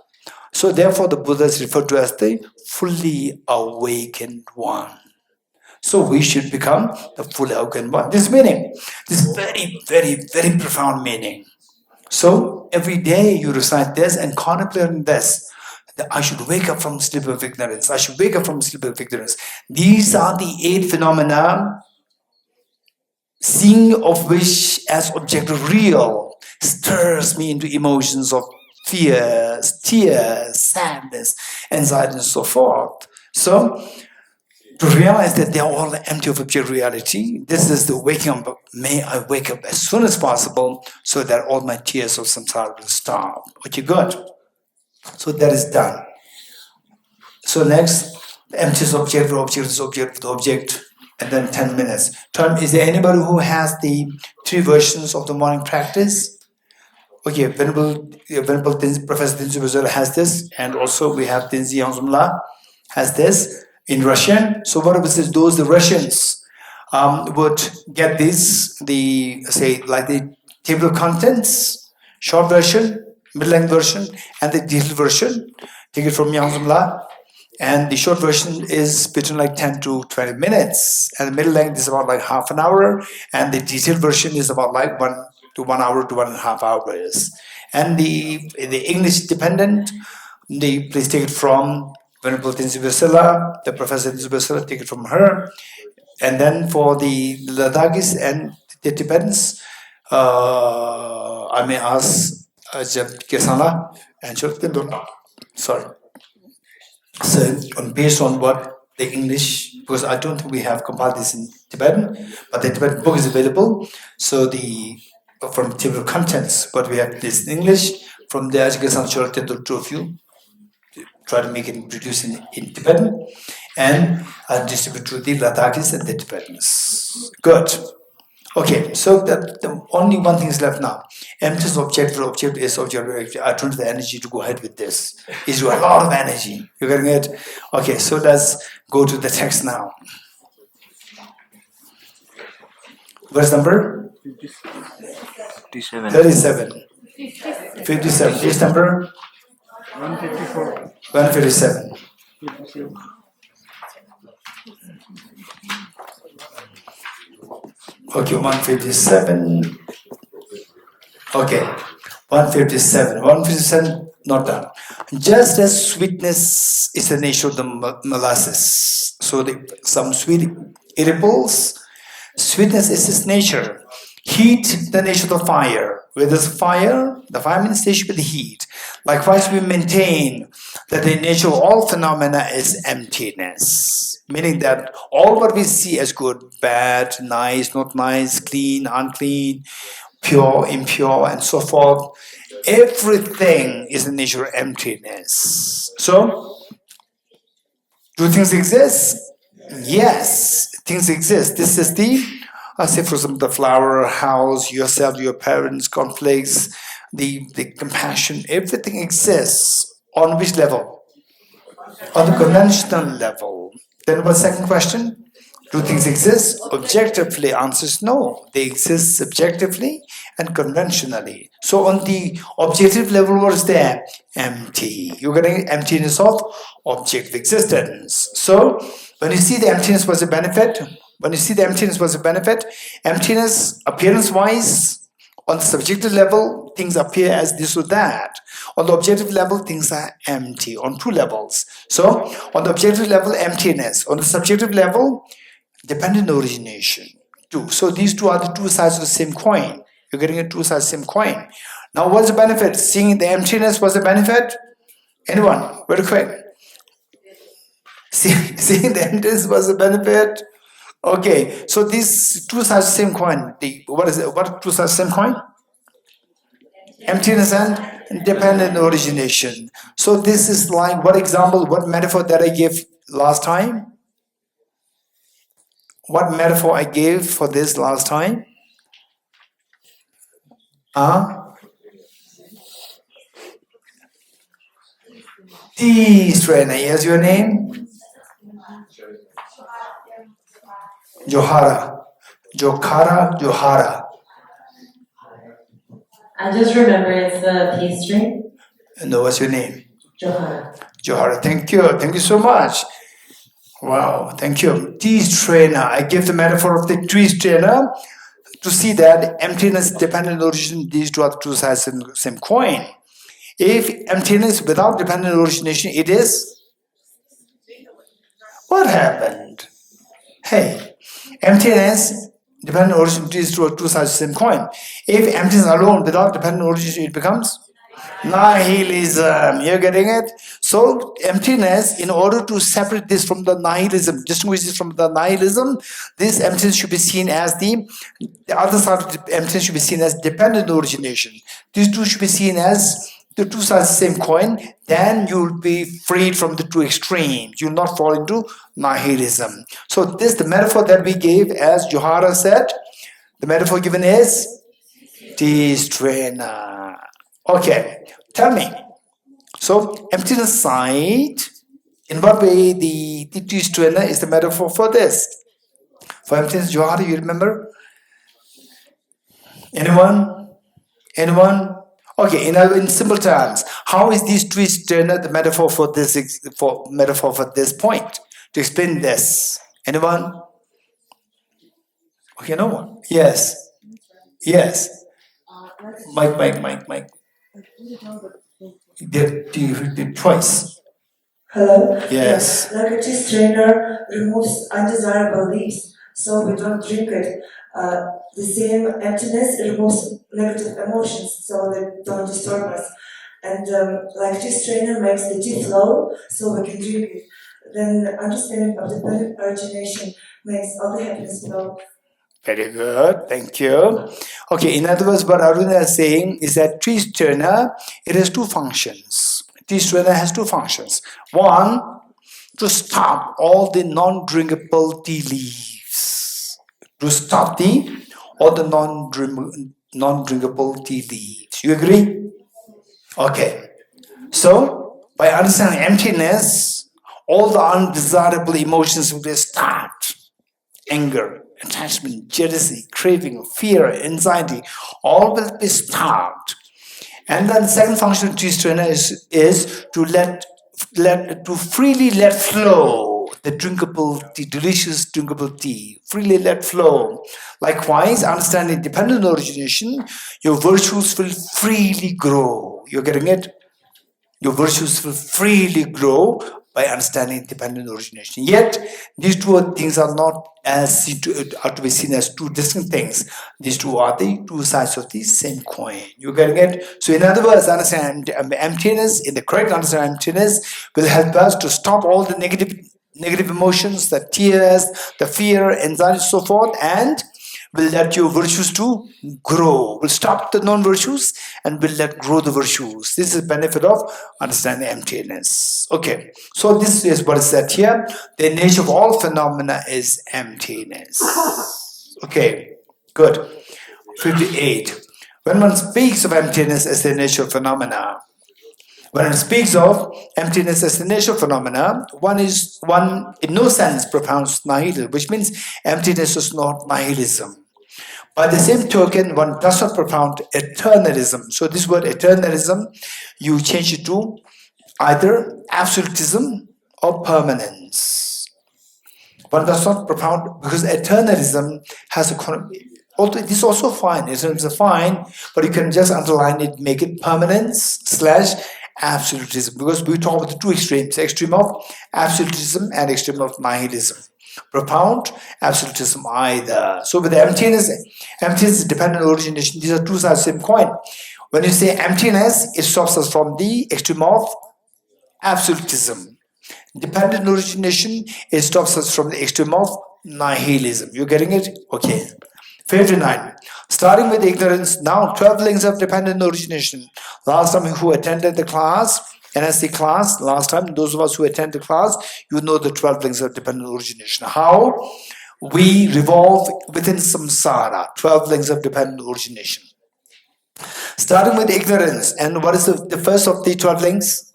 So therefore the Buddha is referred to as the fully awakened one. So we should become the fully awakened one. This meaning, this very, very, very profound meaning. So every day you recite this and contemplate on this. That I should wake up from sleep of ignorance. I should wake up from sleep of ignorance. These are the 8 phenomena, seeing of which as object real stirs me into emotions of fears, tears, sadness, anxiety, and so forth. So to realize that they are all empty of object reality, this is the waking up. May I wake up as soon as possible so that all my tears of samsara will stop. Okay, good. So that is done. So next, emptiness object, object, and then 10 minutes. Is there anybody who has the 3 versions of the morning practice? Okay, Venerable Professor Dinzi Bazura has this, and also we have Dinzi Yangzumla has this in Russian. So what about those the Russians would get this, like the table of contents, short version, mid-length version, and the detailed version. Take it from Yangzumla. And the short version is between like 10 to 20 minutes. And the middle length is about like half an hour. And the detailed version is about like 1 to 1 hour to 1.5 hours. And the English dependent, please take it from Venerable Dinzi Basila, the Professor Dinzi Basila, take it from her. And then for the Ladakhis and the Tibetans, I may ask Kesala and Shurtindul. Sorry. So based on what the English, because I don't think we have compiled this in Tibetan, but the Tibetan book is available. So from table of contents, but we have this in English. From there, Geshe 2 of you try to make it introduced in Tibetan, and distribute to the Ladakhis and the Tibetans. Good. Okay, so the only one thing is left now. Emptiness object is object. I don't have the energy to go ahead with this. It's a lot of energy. You're getting it? Okay, so let's go to the text now. Verse number? 57. 37. 57. Page number? 154. 157. Okay, 157. Okay. 157. 157, not done. Just as sweetness is the nature of the molasses, so some sweet edibles, sweetness is its nature. Heat, the nature of the fire. Where there's fire, the fire means there should be the heat. Likewise, we maintain that the nature of all phenomena is emptiness, meaning that all what we see as good, bad, nice, not nice, clean, unclean, pure, impure, and so forth, everything is the nature of emptiness. So, do things exist? Yes, things exist. This is say for example, the flower, house, yourself, your parents, conflicts, the compassion, everything exists. On which level? On the conventional level. Then what's the second question? Do things exist? Objectively, answer is no. They exist subjectively and conventionally. So on the objective level, what is there? Empty. You're getting emptiness of objective existence. So when you see the emptiness was a benefit, emptiness appearance-wise, on the subjective level, things appear as this or that. On the objective level, things are empty on two levels. So on the objective level, emptiness. On the subjective level, dependent origination. Two. So these two are the two sides of the same coin. You're getting two sides of the same coin. Now what's the benefit? Seeing the emptiness was a benefit? Anyone? Very quick. Seeing the emptiness was a benefit? Okay, so these two sides of the same coin. What is it? What two sides of the same coin? Emptiness and dependent origination. So this is like what example, what metaphor that I gave last time? What metaphor I gave for this last time? Trainer, yes, your name? Johara. I just remember it's the peace string. No, what's your name? Johara. Thank you so much. Wow, thank you. Tease trainer. I give the metaphor of the tease trainer to see that emptiness, dependent origin, these two are the two sides of the same coin. If emptiness without dependent origination, it is? What happened? Hey, emptiness, dependent origin, these two are two sides of the same coin. If emptiness alone without dependent origination, it becomes nihilism. You're getting it? So emptiness, in order to separate this from the nihilism, distinguish this from the nihilism, this emptiness should be seen as the other side of the emptiness should be seen as dependent origination. These two should be seen as the two sides of the same coin. Then you'll be freed from the two extremes. You'll not fall into nihilism. So this, the metaphor that we gave, as Johara said, the metaphor given is Tistrena. Okay, tell me. So, emptiness side, in what way the Tistrena is the metaphor for this? For emptiness, Johara, you remember? Anyone? Okay, in simple terms, how is this Tistrena the metaphor for this point? To explain this. Anyone? Okay, no one. Yes. Mike. The twice. Hello? Yes. Like a cheese strainer removes undesirable leaves, so we don't drink it. The same emptiness removes negative emotions, so they don't disturb us. And like cheese strainer makes the tea flow, so we can drink it. Then understanding of the origination makes all the happiness flow. Very good, thank you. Okay, in other words, what Aruna is saying is that Tistrena, it has two functions. Tistrena has two functions. One, to stop all the non-drinkable tea leaves. To stop all the non-drinkable tea leaves. You agree? Okay. So, by understanding emptiness, all the undesirable emotions will start. Anger, attachment, jealousy, craving, fear, anxiety, all will be stopped. And then the second function of Tistrena is to freely let flow the drinkable tea, delicious drinkable tea, freely let flow. Likewise, understanding dependent origination, your virtues will freely grow. You're getting it? Your virtues will freely grow by understanding dependent origination. Yet, these two things are not are to be seen as two distinct things. These two are the two sides of the same coin. You getting it? So, in other words, understand emptiness. In the correct understanding, emptiness will help us to stop all the negative emotions, the tears, the fear, anxiety, so forth, and will let your virtues to grow. Will stop the non-virtues and will let grow the virtues. This is the benefit of understanding emptiness. Okay, so this is what is said here. The nature of all phenomena is emptiness. Okay, good. 58. When one speaks of emptiness as the nature of phenomena, when one speaks of emptiness as the nature of phenomena, one in no sense propounds nihilism, which means emptiness is not nihilism. By the same token, one does not propound eternalism. So this word eternalism, you change it to either absolutism or permanence. One does not propound, because eternalism has a although it is also fine, eternalism is fine, but you can just underline it, make it permanence / absolutism, because we talk about the two extremes, extreme of absolutism and extreme of nihilism. Propound absolutism either. So with the emptiness dependent origination, these are two sides of the same coin. When you say emptiness, it stops us from the extreme of absolutism. Dependent origination, it stops us from the extreme of nihilism. You getting it? Okay. 59. Starting with ignorance, now 12 links of dependent origination. Last time who attended the class, NSC class, last time, those of us who attend the class, you know the 12 links of dependent origination. How we revolve within samsara, 12 links of dependent origination. Starting with ignorance, and what is the first of the 12 links?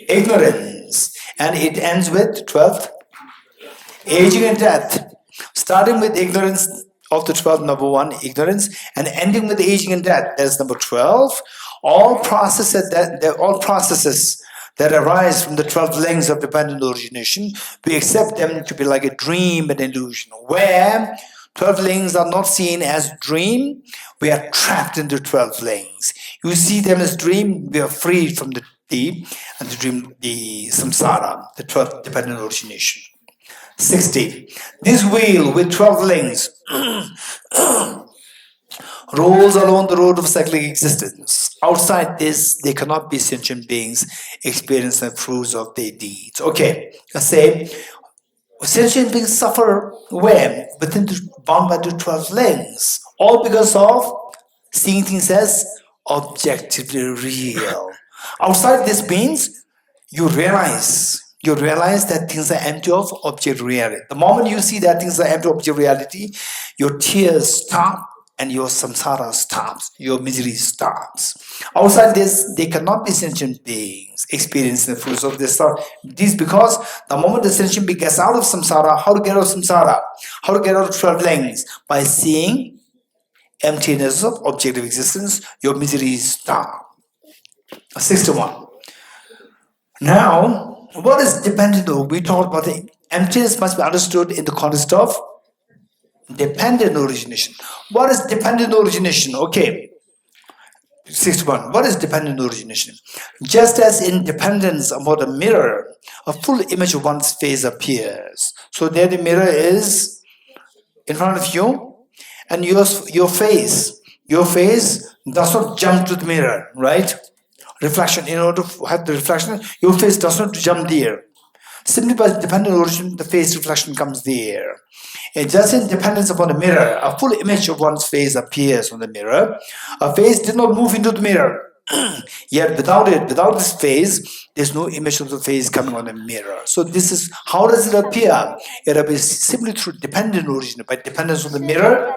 Ignorance. And it ends with 12th, aging and death. Starting with ignorance of the 12, number 1, ignorance, and ending with aging and death, that's number 12. All processes that arise from the 12 links of dependent origination, we accept them to be like a dream and illusion. Where 12 links are not seen as dream, we are trapped into 12 links. You see them as dream, we are freed from the dream, the samsara, the 12 dependent origination. 60. This wheel with 12 links rolls along the road of cyclic existence. Outside this, they cannot be sentient beings experiencing the fruits of their deeds. Okay, let's say sentient beings suffer where? Bound by the 12 links. All because of seeing things as objectively real. Outside this means you realize that things are empty of objective reality. The moment you see that things are empty of objective reality, your tears stop and your samsara stops, your misery stops. Outside this, they cannot be sentient beings experiencing the fruits of this thought. This is because the moment the sentient being gets out of samsara, how to get out of samsara? How to get out of 12 links? By seeing emptiness of objective existence, your misery stops. 61. Now, what is dependent though? We talked about the emptiness must be understood in the context of dependent origination. What is dependent origination? Okay. 61. What is dependent origination? Just as in dependence about a mirror, a full image of one's face appears. So there the mirror is in front of you, and your face does not jump to the mirror, right? Reflection, in order to have the reflection, your face does not jump there. Simply by dependent origin, the face reflection comes there. And just in dependence upon the mirror, a full image of one's face appears on the mirror. A face did not move into the mirror. Yet without this face, there's no image of the face coming on the mirror. So this is, how does it appear? It appears simply through dependent origin, by dependence on the mirror,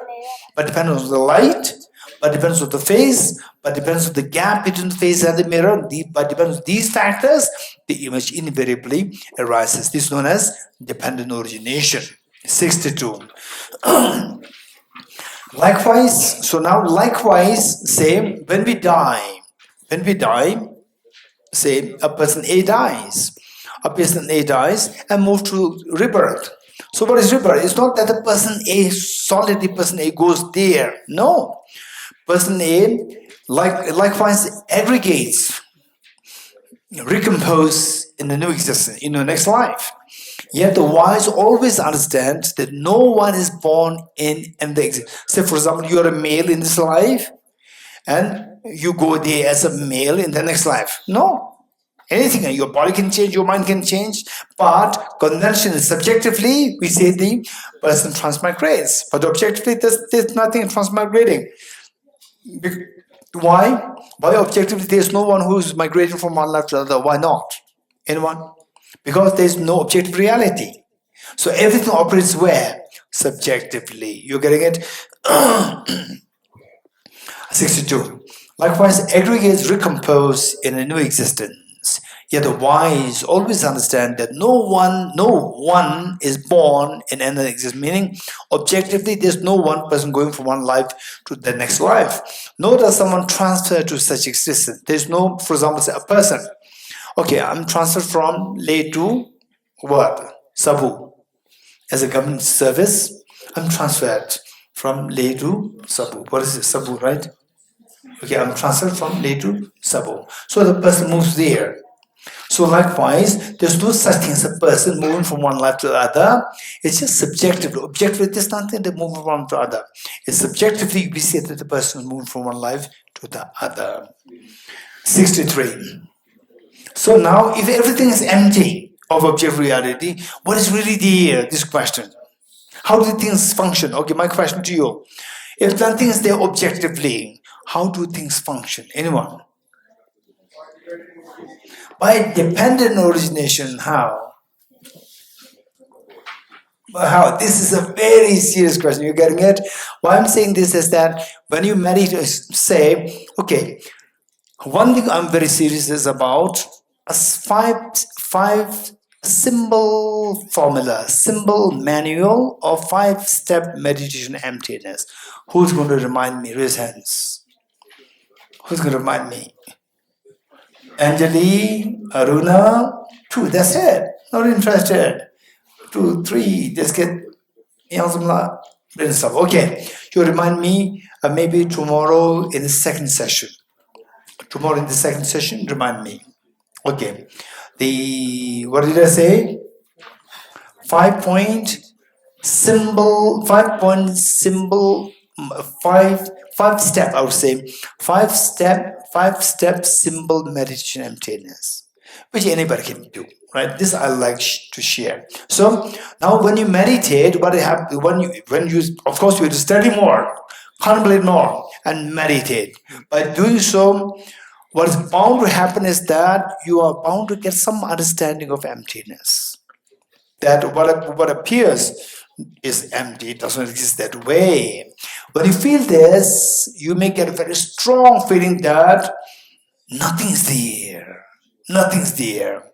by dependence on the light, by dependence on the face, by dependence on the gap between the face and the mirror. By dependence on these factors, the image invariably arises. This is known as dependent origination. 62. Likewise, say when we die, say a person A dies. a person A dies and moves to rebirth. So what is rebirth? It's not that the person A, solidly person A goes there. No. Person A likewise aggregates, recompose in the new existence, in the next life. Yet the wise always understand that no one is born in the existence. Say for example, you are a male in this life and you go there as a male in the next life. No. Anything, your body can change, your mind can change, but convention is subjectively, we say the person transmigrates. But objectively, there's nothing transmigrating. Why? Why objectively there's no one who's migrating from one life to the other? Why not? Anyone? Because there's no objective reality. So everything operates where? Subjectively. You're getting it? 62. Likewise, aggregates recompose in a new existence. Yet the wise always understand that no one is born in another existence. Meaning, objectively, there's no one person going from one life to the next life. Nor does someone transfer to such existence. There's no, for example, say a person. Okay, I'm transferred from lay to what? Sabu. As a government service, I'm transferred from lay to Sabu. What is it? Sabu, right? Okay, I'm transferred from lay to Sabu. So the person moves there. So likewise, there's no such thing as a person moving from one life to the other. It's just subjectively. Objectively, there's nothing that moves from one to the other. It's subjectively, we say that the person is moving from one life to the other. 63. So now, if everything is empty of objective reality, what is really there? This question. How do things function? Okay, my question to you. If nothing is there objectively, how do things function? Anyone? By dependent origination, how? How? This is a very serious question. You're getting it? Why I'm saying this is that when you meditate, say, okay, one thing I'm very serious is about a five symbol formula, symbol manual of 5-step meditation emptiness. Who's going to remind me? Raise hands. Who's going to remind me? Anjali, Aruna, 2, that's it. Not interested. 2, 3, just get stuff. Okay, you remind me maybe tomorrow in the second session. Tomorrow in the second session, remind me. Okay. What did I say? 5-point symbol, 5-point symbol, 5-step, I would say. 5-step symbol meditation emptiness, which anybody can do, right? This I like to share. So now when you meditate, what happens when you of course you have to study more, contemplate more, and meditate. By doing so, what is bound to happen is that you are bound to get some understanding of emptiness. That what appears is empty, it doesn't exist that way. When you feel this, you may get a very strong feeling that nothing's there. Nothing's there.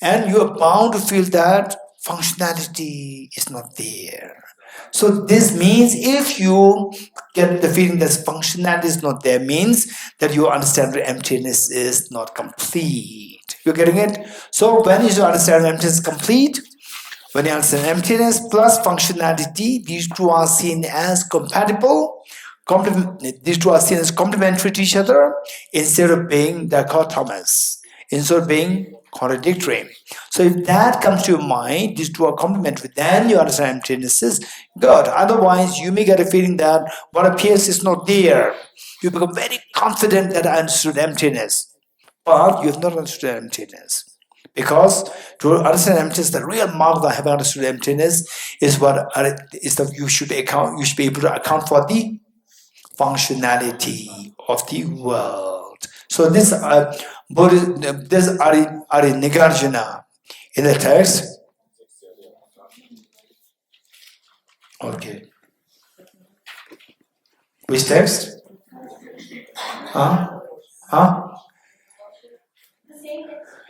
And you are bound to feel that functionality is not there. So this means if you get the feeling that functionality is not there, means that you understand that emptiness is not complete. You're getting it? So when you understand emptiness is complete, when you understand emptiness plus functionality, these two are seen as compatible. These two are seen as complementary to each other instead of being dichotomous, instead of being contradictory. So if that comes to your mind, these two are complementary, then you understand emptiness is good. Otherwise, you may get a feeling that what appears is not there. You become very confident that I understood emptiness, but you have not understood emptiness. Because to understand emptiness, the real mark that I have understood emptiness is that you should be able to account for the functionality of the world. So this Ari Nagarjuna in the text. Okay. Which text?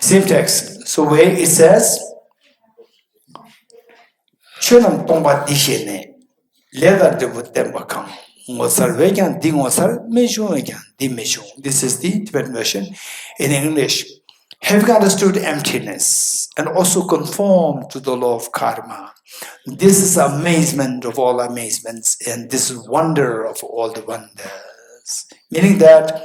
Same text. So where it says, "Chunam tongba dishene, leather de vutemba ngosar di ngosar meshun di meshun." This is the Tibetan version. In English, Having understood emptiness and also conformed to the law of karma, this is amazement of all amazements, and this is wonder of all the wonders. Meaning that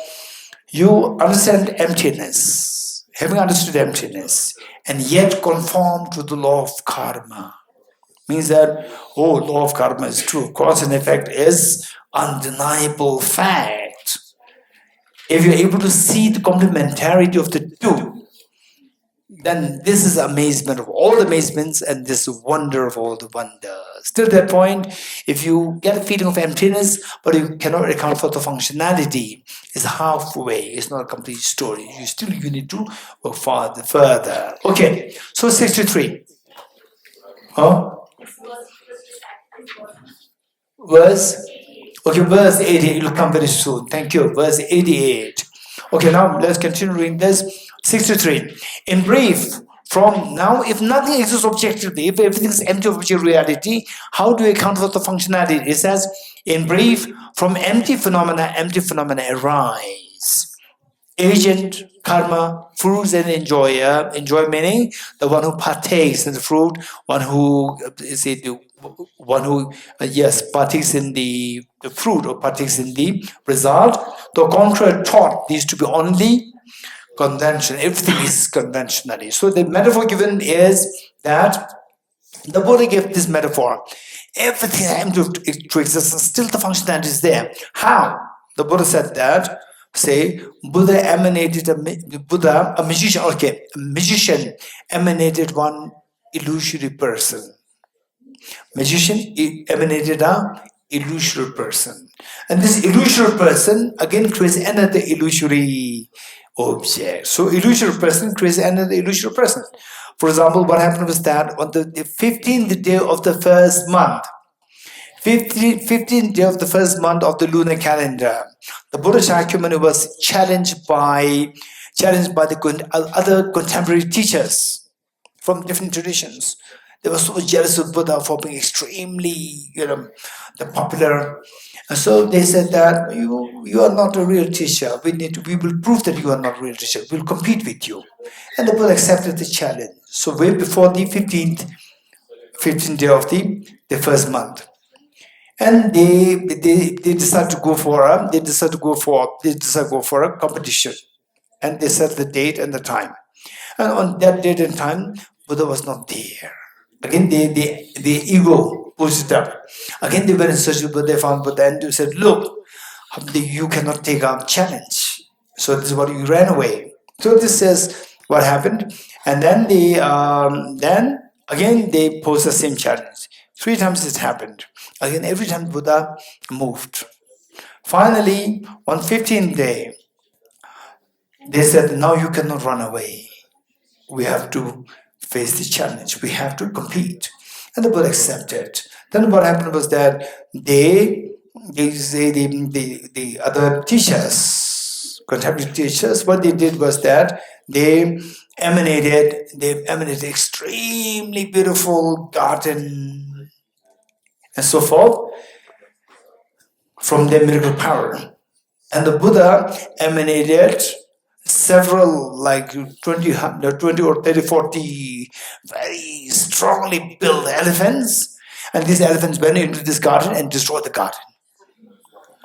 you understand emptiness, having understood emptiness, and yet conform to the law of karma. Means that, oh, law of karma is true. Cause and effect is undeniable fact. If you're able to see the complementarity of the two, then this is amazement of all the amazements and this is wonder of all the wonders. Till that point, if you get a feeling of emptiness, but you cannot account for the functionality, it's halfway, it's not a complete story. You need to work further. Okay, so 63. Huh? Verse 88, it will come very soon. Thank you. Verse 88. Okay, now let's continue reading this. 63. In brief, from now, if nothing exists objectively, if everything is empty of objective reality, how do you account for the functionality? It says, in brief, from empty phenomena arise. Agent, karma, fruits and enjoyer. Enjoy meaning the one who partakes in the fruit, one who partakes in the fruit or partakes in the result. The contrary thought needs to be only convention. Everything is conventionally. So the metaphor given is that the Buddha gave this metaphor. Everything empty to existence, still the functionality is there. How? The Buddha said that, say, a magician emanated one illusory person. Magician emanated an illusory person. And this illusory person again creates another illusory object. So illusory person creates another illusory person. For example, what happened was that on the 15th day of the first month, 15th day of the first month of the lunar calendar, the Buddha Shakyamuni was challenged by the other contemporary teachers from different traditions. They were so jealous of Buddha for being extremely, the popular. And so they said that you are not a real teacher. We will prove that you are not a real teacher. We'll compete with you. And the Buddha accepted the challenge. So way before the 15th day of the first month. And they decided to go for a competition. And they set the date and the time. And on that date and time, Buddha was not there. Again, the ego pushed it up. Again, they were in search of Buddha, they found Buddha, and they said, look, you cannot take our challenge. So this is what you ran away. So this is what happened. And then they posed the same challenge. 3 times it happened. Again, every time Buddha moved. Finally, on 15th day, they said, now you cannot run away. We have to face the challenge. We have to compete. And the Buddha accepted. Then what happened was that the other teachers, contemporary teachers, what they did was that they emanated extremely beautiful garden and so forth from their miracle power. And the Buddha emanated several, like 20 or 30, 40 very strongly built elephants. And these elephants went into this garden and destroyed the garden.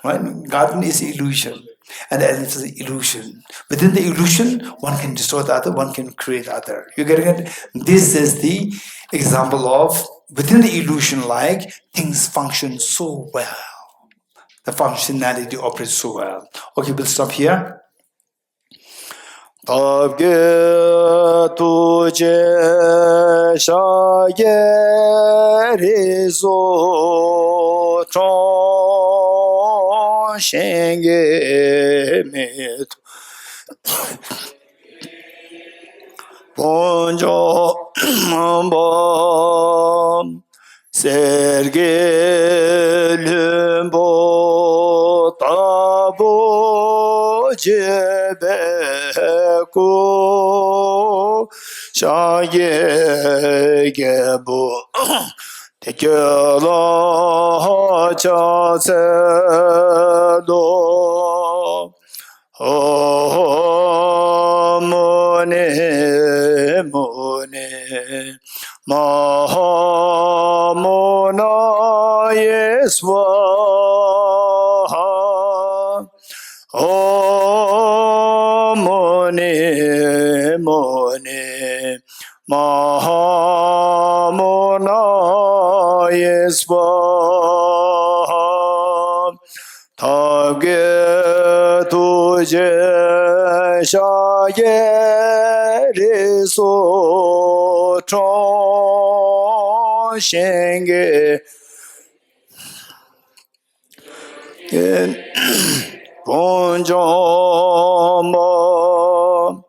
Right? Garden is illusion. And the elephant is illusion. Within the illusion, one can destroy the other, one can create the other. You're getting it? This is the example of within the illusion, like things function so well. The functionality operates so well. Okay, we'll stop here. Tabge tuje shage rizo chon shenge met bonjo mamba serge lumbo tabo jebeku shaye gebu tekela chaselo omone Muni Mahamunaya Swaha Tagye Tuje Shaye Riso Chon Shenge Ponjoma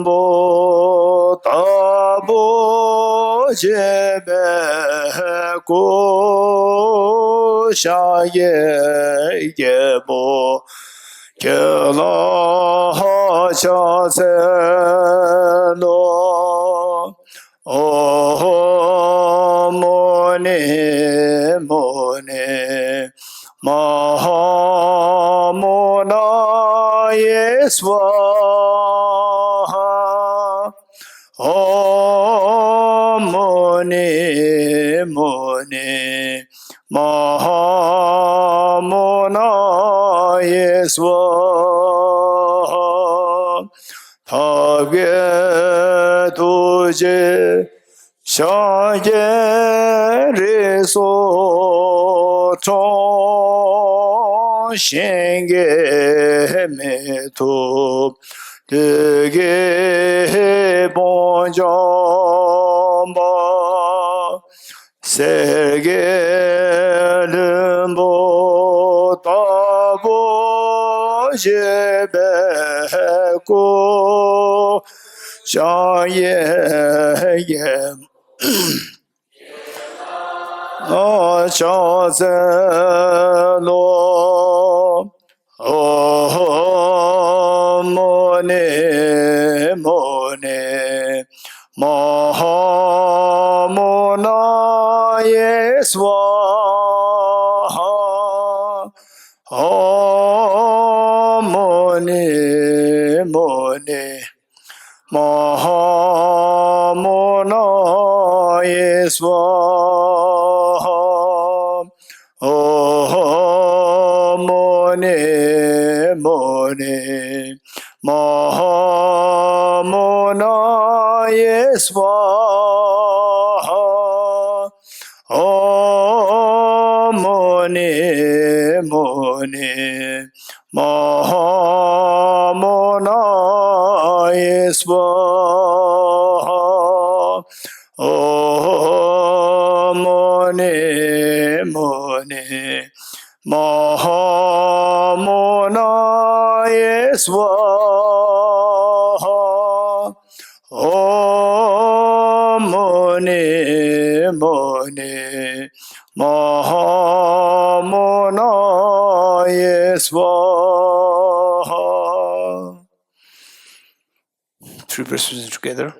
Sergelumbo Tabo Jebe Ko Shaye Yebo Kela Chaselo Oh Mone Mone Mahamona Yeswaha Om Mone Mone Mahamona Yeswaha Tagye Tuje Shaye Riso Chon Shenge Meto Dege Bonjamba Sergelumbo Tabo Jebe Ko Shaye Yem Chazelo Oh Mone Mone Mahamona Yeswaha Oh Mone Mone Mahamona Yeswaha Oh Mone Mone Mahamona Yeswaha Oh Mone Mone Mahamona Yeswaha Oh Mone Mone Mahamona Yeswaha Om Mone Mone Mahamona Yeswaha. Three persons together.